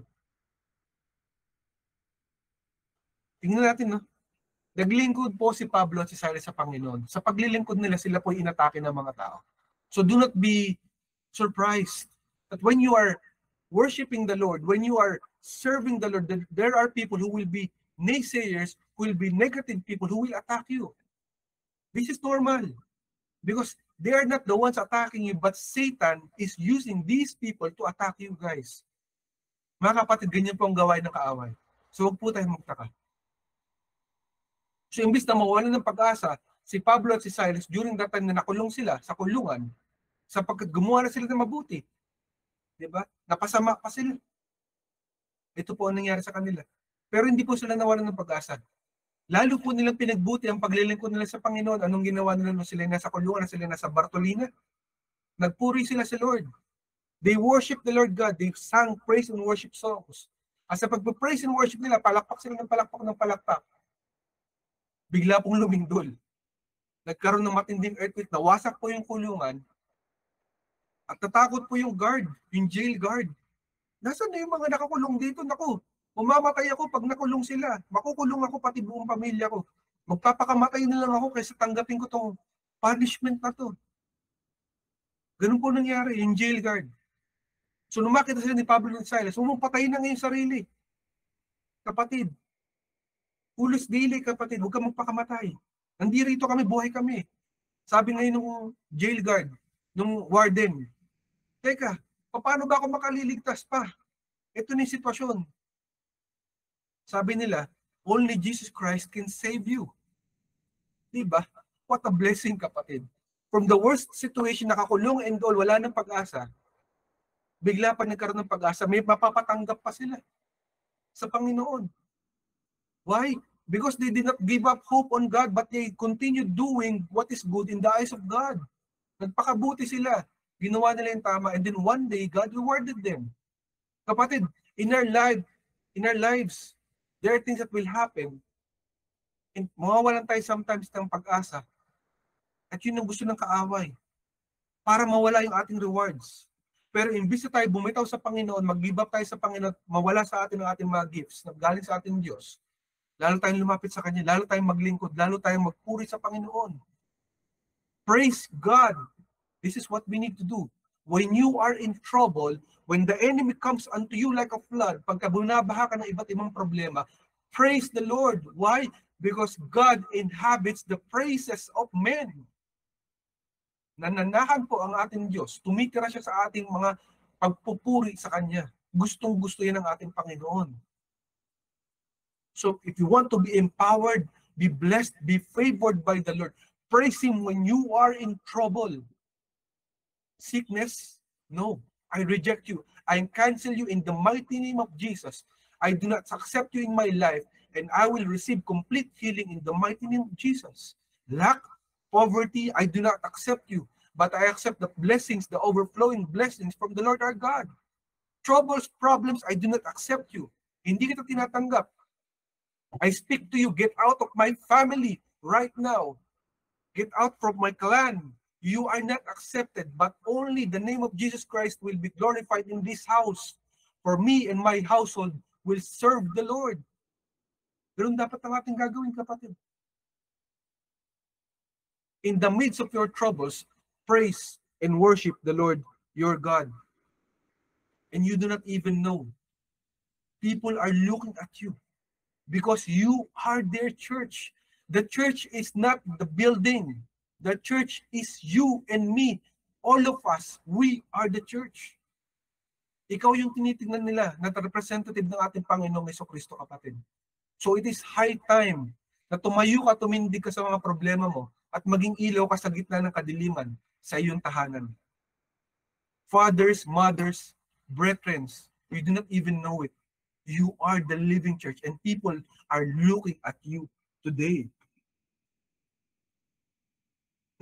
Tingnan natin, no? Naglingkod po si Pablo at si Silas sa Panginoon. Sa paglilingkod nila, sila po ay inatake ng mga tao. So do not be surprised that when you are worshiping the Lord, when you are serving the Lord, there are people who will be naysayers, who will be negative people who will attack you. This is normal because they are not the ones attacking you, but Satan is using these people to attack you guys. Mga kapatid, ganyan po ang gawain ng kaaway. So huwag po tayong magtaka. So imbis na mawalan ng pag-asa, si Pablo at si Silas, during that time na nakulong sila sa kulungan, sapagkat gumawa na sila ng mabuti. Diba? Napasama pa sila. Ito po ang nangyari sa kanila. Pero hindi po sila nawalan ng pag-asa. Lalo po nilang pinagbuti ang paglilingkod nila sa Panginoon. Anong ginawa nila nung sila nasa kulungan, sila nasa Bartolina? Nagpuri sila sa Lord. They worship the Lord God. They sang praise and worship songs. At sa pagpa-praise and worship nila, palakpak sila ng palakpak. Bigla pong lumindol. Nagkaroon ng matinding earthquake, nawasak po yung kulungan, At natakot po yung guard, yung jail guard. Nasaan na yung mga nakakulong dito? Naku, mamamatay ako pag nakulong sila. Makukulong ako pati buong pamilya ko. Magpapakamatay na lang ako kaysa tanggapin ko tong punishment na to. Ganun po nangyari, yung jail guard. So nung makita sila ni Pablo at Silas, patayin na ngayon sarili. Kapatid, ulos dili kapatid, huwag ka magpakamatay. Nandito kami, buhay kami. Sabi ngayon ng jail guard, ng warden, teka, paano ba ako makaliligtas pa? Ito na yung sitwasyon. Sabi nila, only Jesus Christ can save you. Diba? What a blessing, kapatid. From the worst situation, nakakulong and all, wala nang pag-asa, bigla pa nagkaroon ng pag-asa, may mapapatanggap pa sila sa Panginoon. Why? Because they did not give up hope on God, but they continued doing what is good in the eyes of God. Nagpakabuti sila. Ginawa nila yung tama, and then one day, God rewarded them. Kapatid, in our lives, there are things that will happen, and mawawalan tayo sometimes ng pag-asa, at yun ang gusto ng kaaway, para mawala yung ating rewards. Pero imbis na tayo bumitaw sa Panginoon, mag-give up tayo sa Panginoon, mawala sa atin ang ating mga gifts na galing sa ating Diyos, lalo tayong lumapit sa Kanya, lalo tayong maglingkod, lalo tayong magpuri sa Panginoon. Praise God. This is what we need to do. When you are in trouble, when the enemy comes unto you like a flood, pagka bunabaha ka ng iba't ibang problema, praise the Lord. Why? Because God inhabits the praises of men. Nananahan po ang ating Diyos. Tumitira siya sa ating mga pagpupuri sa Kanya. Gustong-gusto yan ng ating Panginoon. So if you want to be empowered, be blessed, be favored by the Lord, praise Him when you are in trouble. Sickness, no. I reject you. I cancel you in the mighty name of Jesus. I do not accept you in my life, and I will receive complete healing in the mighty name of Jesus. Lack, poverty, I do not accept you, but I accept the blessings, the overflowing blessings from the Lord our God. Troubles, problems, I do not accept you. Hindi kita tinatanggap. I speak to you, get out of my family right now. Get out from my clan. You are not accepted, but only the name of Jesus Christ will be glorified in this house. For me and my household will serve the Lord. Ganun dapat ang ating gagawin, kapatid. In the midst of your troubles, praise and worship the Lord your God. And you do not even know. People are looking at you because you are their church. The church is not the building. The church is you and me. All of us, we are the church. Ikaw yung tinitingnan nila na representative ng ating Panginoong Jesucristo, kapatid. So it is high time na tumayo ka, tumindig ka sa mga problema mo at maging ilaw ka sa gitna ng kadiliman sa iyong tahanan. Fathers, mothers, brethren, you do not even know it. You are the living church and people are looking at you today.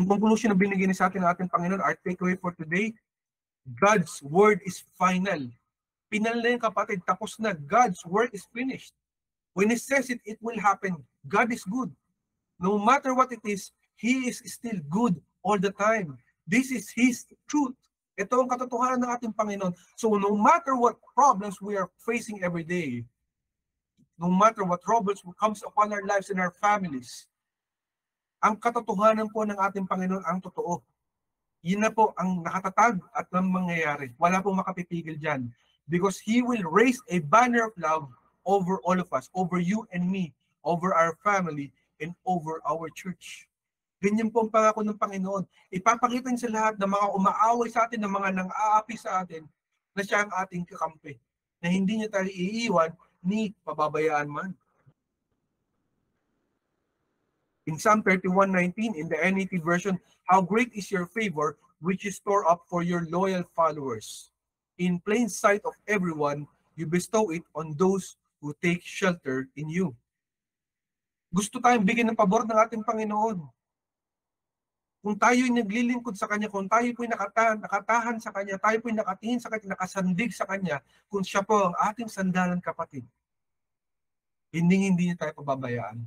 Yung conclusion na binigay ni sa atin ng ating Panginoon, our takeaway for today, God's word is final. Pinal na yung kapatid, tapos na. God's word is finished. When He says it, it will happen. God is good. No matter what it is, He is still good all the time. This is His truth. Ito ang katotohanan ng ating Panginoon. So no matter what problems we are facing every day, no matter what troubles comes upon our lives and our families, ang katotohanan po ng ating Panginoon ang totoo. Yun na po ang nakatatag at ang mangyayari. Wala pong makapipigil dyan. Because He will raise a banner of love over all of us, over you and me, over our family, and over our church. Ganyan po ang pangako ng Panginoon. Ipapakita niya sa lahat ng mga umaaway sa atin, ng mga nang-aapi sa atin, na siya ang ating kakampi. Na hindi niya tayo iiwan ni pababayaan man. In Psalm 31:19, in the NET version, how great is your favor, which you store up for your loyal followers. In plain sight of everyone, you bestow it on those who take shelter in you. Gusto tayong bigyan ng pabor ng ating Panginoon. Kung tayo'y naglilingkod sa Kanya, kung tayo po'y nakatahan sa Kanya, tayo po'y nakatingin sa Kanya, nakasandig sa Kanya, kung siya po ang ating sandalan, kapatid, hindi niya tayo pababayaan.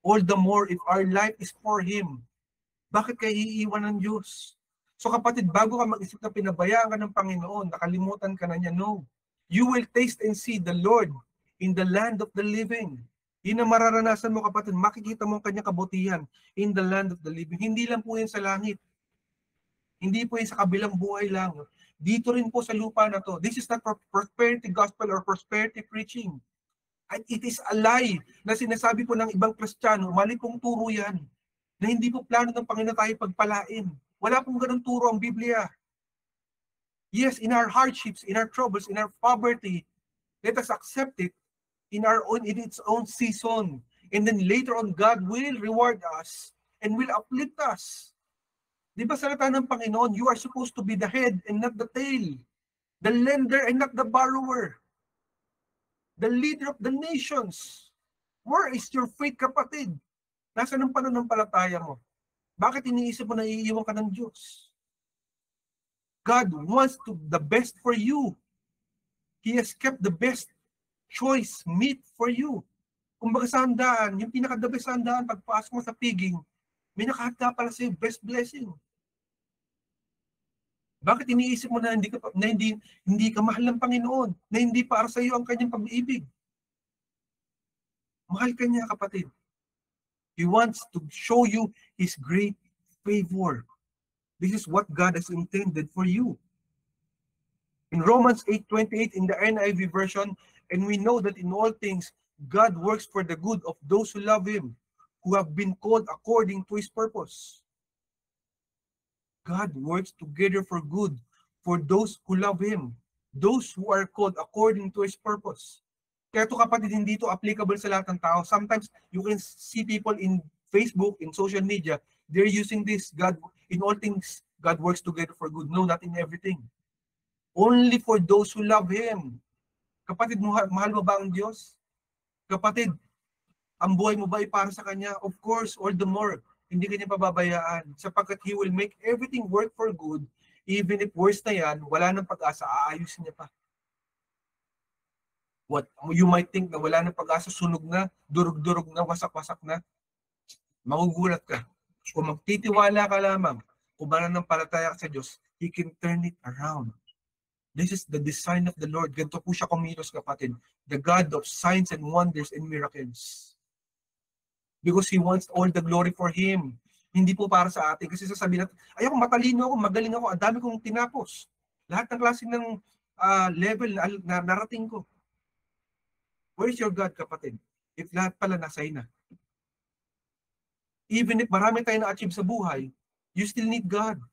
All the more if our life is for Him. Bakit kayo iiwan ng Diyos? So kapatid, bago ka mag-isip na pinabayaan ka ng Panginoon, nakalimutan ka na niya, no. You will taste and see the Lord in the land of the living. Yun ang mararanasan mo, kapatid. Makikita mo ang kanyang kabutihan in the land of the living. Hindi lang po yan sa langit. Hindi po yan sa kabilang buhay lang. Dito rin po sa lupa na to. This is not prosperity gospel or prosperity preaching. And it is a lie na sinasabi po ng ibang Kristiyano. Mali pong turo yan. Na hindi po plano ng Panginoon tayo pagpalain. Wala pong ganun turo ang Biblia. Yes, in our hardships, in our troubles, in our poverty, let us accept it in its own season. And then later on, God will reward us and will uplift us. Di ba salita ng Panginoon, you are supposed to be the head and not the tail. The lender and not the borrower. The leader of the nations. Where is your faith, kapatid? Nasaan ang pananampalataya mo? Bakit iniisip mo na iiwan ka ng Diyos? God wants the best for you. He has kept the best choice meat for you. Kumbaga sa handaan, yung pinaka-the best handaan, pagpasok mo sa piging, may nakahanda pala sa'yo, best blessing. Bakit iniisip mo na hindi ka mahal ng Panginoon, na hindi para sa iyo ang kanyang pag-ibig? Mahal ka niya, kapatid. He wants to show you His great favor. This is what God has intended for you. In Romans 8:28 in the NIV version, and we know that in all things, God works for the good of those who love Him, who have been called according to His purpose. God works together for good for those who love Him, those who are called according to His purpose. Kaya ito, kapatid, hindi ito applicable sa lahat ng tao. Sometimes you can see people in Facebook, in social media, they're using this, God, in all things, God works together for good. No, not in everything. Only for those who love Him. Kapatid, mahal mo ba ang Diyos? Kapatid, ang buhay mo ba ay para sa Kanya? Of course, all the more, hindi Kanya pababayaan. Sapagkat He will make everything work for good, even if worse na yan, wala nang pag-asa, aayusin niya pa. What you might think na wala nang pag-asa, sunog na, durug-durug na, wasak-wasak na, magugulat ka. Kung magtitiwala ka lamang, kung mananampalataya ka sa Diyos, He can turn it around. This is the design of the Lord. Ganito po siya kumilos, kapatid. The God of signs and wonders and miracles. Because He wants all the glory for Him. Hindi po para sa atin. Kasi sasabihin natin, ayoko, matalino ako, magaling ako, ang dami kong tinapos. Lahat ng klase ng level na narating ko. Where is your God, kapatid? If lahat pala nasa'y na. Even if marami tayo na-achieve sa buhay, you still need God.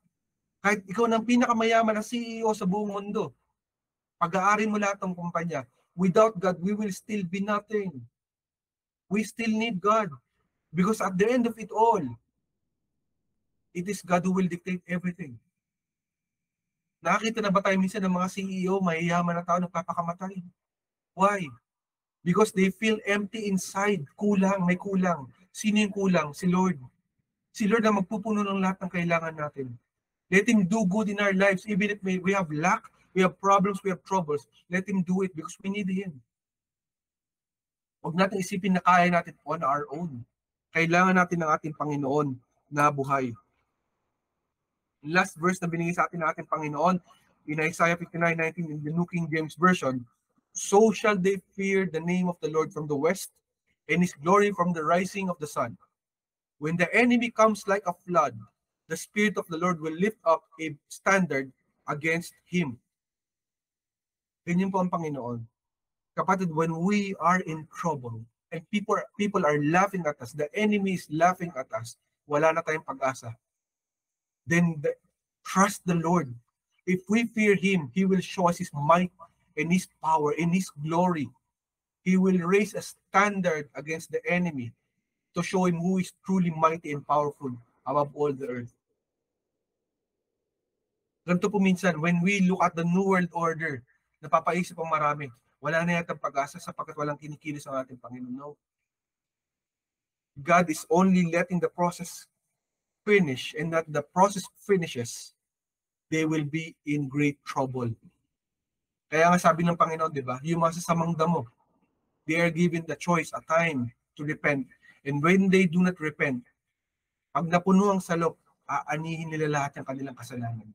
Kahit ikaw ng pinakamayaman na CEO sa buong mundo, pag-aarin mo lahat ng kumpanya, without God, we will still be nothing. We still need God. Because at the end of it all, it is God who will dictate everything. Nakakita na ba tayo minsan ng mga CEO, mayayaman na tao, nagpapakamatay? Why? Because they feel empty inside. Kulang, may kulang. Sino yung kulang? Si Lord. Si Lord ang magpupuno ng lahat ng kailangan natin. Let Him do good in our lives. Even if we have lack, we have problems, we have troubles. Let Him do it because we need Him. Huwag natin isipin na kaya natin on our own. Kailangan natin ng ating Panginoon na buhay. Last verse na binigay sa atin ng ating Panginoon, in Isaiah 59:19 in the New King James Version, so shall they fear the name of the Lord from the west, and His glory from the rising of the sun. When the enemy comes like a flood, the Spirit of the Lord will lift up a standard against him. Ganyan po ang Panginoon. Kapatid, when we are in trouble, and people are laughing at us, the enemy is laughing at us, wala na tayong pag-asa. Then trust the Lord. If we fear Him, He will show us His might and His power and His glory. He will raise a standard against the enemy to show him who is truly mighty and powerful above all the earth. Ganito po minsan, when we look at the New World Order, napapaisip ang marami, wala na yatang pag-asa sapagkat walang kinikilos ang ating Panginoon. No. God is only letting the process finish, and that the process finishes, they will be in great trouble. Kaya nga sabi ng Panginoon, di ba, yung masasamang damo, they are given the choice, a time to repent. And when they do not repent, pag napuno ang salop, aanihin nila lahat ng kanilang kasalanan.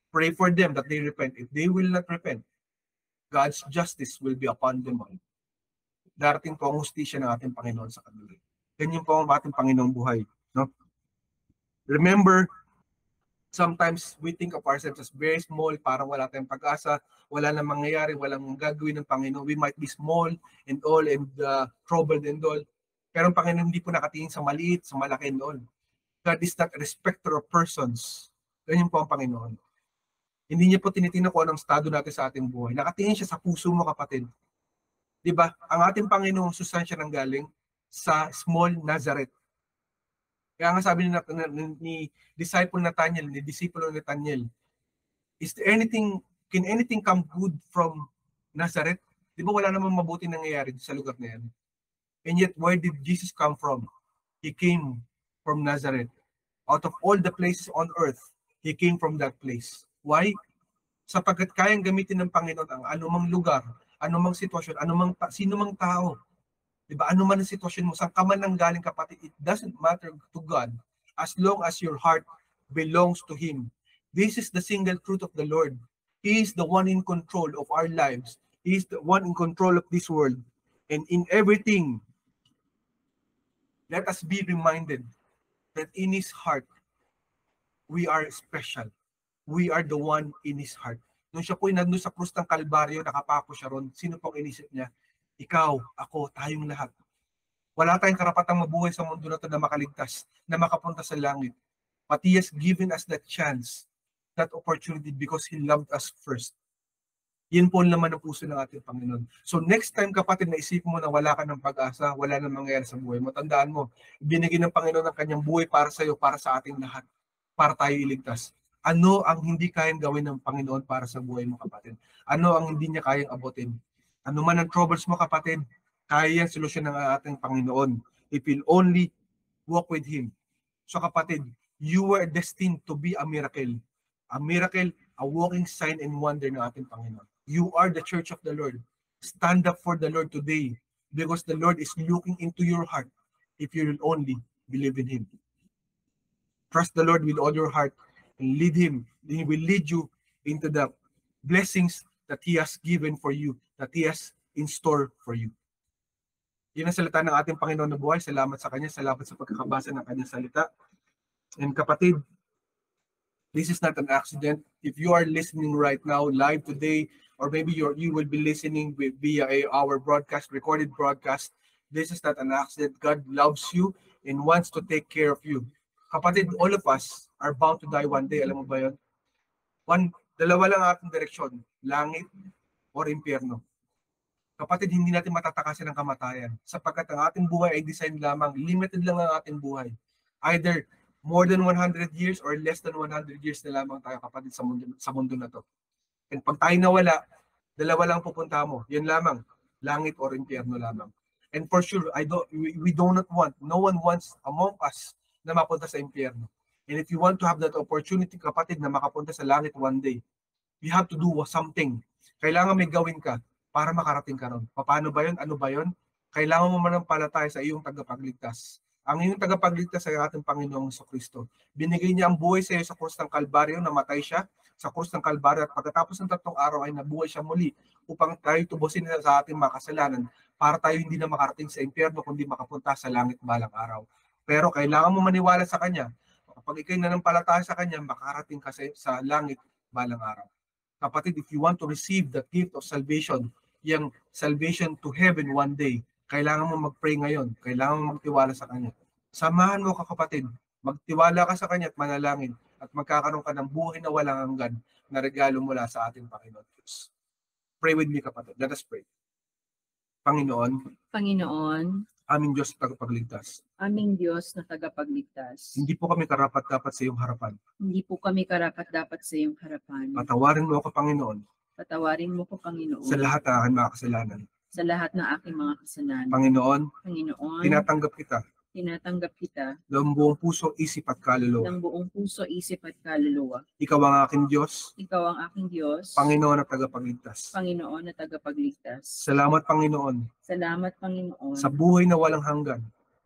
Pray for them that they repent. If they will not repent, God's justice will be upon them all. Darating po ang hustisya ng ating Panginoon sa kanila. Ganyan po ang ating Panginoong buhay. No? Remember, sometimes we think of ourselves as very small, parang wala tayong pag-asa, wala nang mangyayari, walang gagawin ng Panginoon. We might be small and all and troubled and all. Pero ang Panginoon hindi po nakatingin sa maliit, sa malaki and all. God is not a respecter of persons. Ganyan po ang Panginoon. Hindi niya po tinitingnan kung anong estado natin sa ating buhay. Nakatingin siya sa puso mo, kapatid. Diba? Ang ating Panginoong sustansya nang galing sa small Nazareth. Kaya nga sabi ni disciple Nathaniel, ni disciple Nathaniel, can anything come good from Nazareth? Di ba wala namang mabuti nangyayari sa lugar na yan? And yet, where did Jesus come from? He came from Nazareth. Out of all the places on earth, He came from that place. Why? Sapagkat kayang gamitin ng Panginoon ang anumang lugar, anumang sitwasyon, sino mang tao. Diba? Ano man ang sitwasyon mo, saan ka man nang galing, kapatid, it doesn't matter to God as long as your heart belongs to Him. This is the single truth of the Lord. He is the one in control of our lives. He is the one in control of this world. And in everything, let us be reminded that in His heart, we are special. We are the one in His heart. Nung siya po'y nandun sa krus ng Kalbaryo, nakapako siya ron, sino pong inisip niya? Ikaw, ako, tayong lahat. Wala tayong karapatang mabuhay sa mundo na ito na makaligtas, na makapunta sa langit. But He has given us that chance, that opportunity because He loved us first. Yan po naman ang puso ng ating Panginoon. So next time, kapatid, naisip mo na wala ka ng pag-asa, wala nang mangyayari sa buhay mo, tandaan mo, binigay ng Panginoon ang kanyang buhay para sa iyo, para sa ating lahat, para tayo iligtas. Ano ang hindi kayang gawin ng Panginoon para sa buhay mo, kapatid? Ano ang hindi niya kayang abutin? Ano man ang troubles mo, kapatid, kaya yung solusyon ng ating Panginoon. If you'll only walk with Him. So, kapatid, you were destined to be a miracle. A miracle, a walking sign and wonder ng ating Panginoon. You are the church of the Lord. Stand up for the Lord today because the Lord is looking into your heart if you will only believe in Him. Trust the Lord with all your heart and lead Him. He will lead you into the blessings that He has given for you, that He has in store for you. Yun ang salita ng ating Panginoon na buhay. Salamat sa Kanya. Salamat sa pagkakabasa ng Kanyang salita. And kapatid, this is not an accident. If you are listening right now, live today, or maybe you will be listening via our broadcast, recorded broadcast, this is not an accident. God loves you and wants to take care of you. Kapatid, all of us are bound to die one day. Alam mo ba yun? Dalawa lang ating direksyon, langit or impyerno. Kapatid, hindi natin matatakasin ang kamatayan sapagkat ang ating buhay ay design lamang, limited lang ang ating buhay. Either more than 100 years or less than 100 years na lamang tayo, kapatid, sa mundo na to. And pag tayo nawala, dalawa lang pupunta mo. Yan lamang, langit or impyerno lamang. And for sure, we do not want, no one wants among us na mapunta sa impyerno. And if you want to have that opportunity, kapatid, na makapunta sa langit one day, you have to do something. Kailangan may gawin ka para makarating ka ron. Paano ba yun? Ano ba yun? Kailangan mo manampalataya sa iyong tagapagligtas. Ang iyong tagapagligtas ay ating Panginoong Kristo. Binigay niya ang buhay sa iyo sa krus ng Kalbaryo, namatay siya sa krus ng Kalbaryo at pagkatapos ng 3 araw ay nabuhay siya muli upang tayo tubusin sa ating makasalanan para tayo hindi na makarating sa impyerno kundi makapunta sa langit balang araw. Pero kailangan mo maniwala sa Kanya. Kapag ikay nanampalataya sa Kanya, makarating ka sa langit balang araw. Kapatid, if you want to receive the gift of salvation, yung salvation to heaven one day, kailangan mo mag-pray ngayon. Kailangan mo magtiwala sa Kanya. Samahan mo ka, kapatid. Magtiwala ka sa Kanya at manalangin at magkakaroon ka ng buhay na walang hanggan na regalo mula sa ating Panginoon Diyos. Pray with me, kapatid. Let us pray. Panginoon, aming Diyos na tagapagligtas. Aming Diyos na tagapagligtas. Hindi po kami karapat-dapat sa iyong harapan. Hindi po kami karapat-dapat sa iyong harapan. Patawarin mo ako, Panginoon. Patawarin mo ko, Panginoon. Sa lahat ng aking mga kasalanan. Sa lahat ng aking mga kasalanan. Panginoon, tinatanggap kita. Ng buong puso, isip at kaluluwa. Ng buong puso, isip at kaluluwa. Ikaw ang aking Diyos. Ikaw ang aking Diyos. Panginoon na tagapagligtas. Panginoon na tagapagligtas. Salamat, Panginoon. Salamat, Panginoon. Sa buhay na walang hanggan.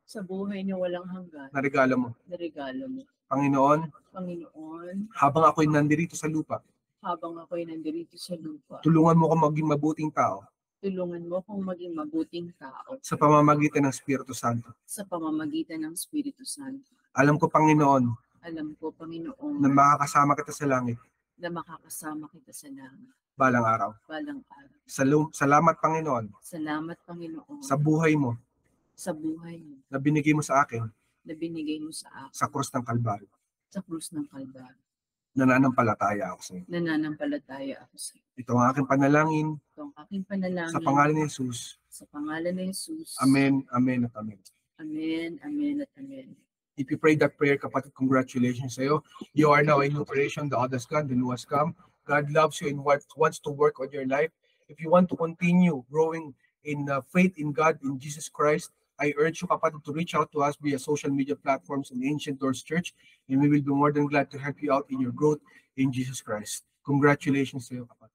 Sa buhay na walang hanggan, na regalo mo. na regalo mo. Panginoon, Panginoon, habang ako'y nandirito sa lupa, habang ako'y nandirito sa lupa, tulungan mo akong maging mabuting tao tulungan mo akong maging mabuting tao sa pamamagitan ng Espiritu Santo. sa pamamagitan ng Espiritu Santo. Alam ko, Panginoon, Alam ko, Panginoon, na makakasama kita sa langit na makakasama kita sa langit balang araw. balang araw. Salamat, Panginoon, Salamat, Panginoon, sa buhay mo sa buhay mo na binigay mo sa akin na binigay mo sa akin sa krus ng Kalbaryo. sa krus ng Kalbaryo. Nananampalataya ako sa iyo. Nananampalataya ako sa iyo. Ito ang aking panalangin Ito ang aking panalangin sa pangalan ni Jesus. sa pangalan ni Jesus. Amen, amen at amen. Amen, amen at amen. If you prayed that prayer, kapatid, congratulations sa iyo. You are now a new creation. The old has gone, the new has come. God loves you and wants to work on your life. If you want to continue growing in faith in God, in Jesus Christ, I urge you, kapatid, to reach out to us via social media platforms in Ancient Doors Church, and we will be more than glad to help you out in your growth in Jesus Christ. Congratulations to you, kapatid.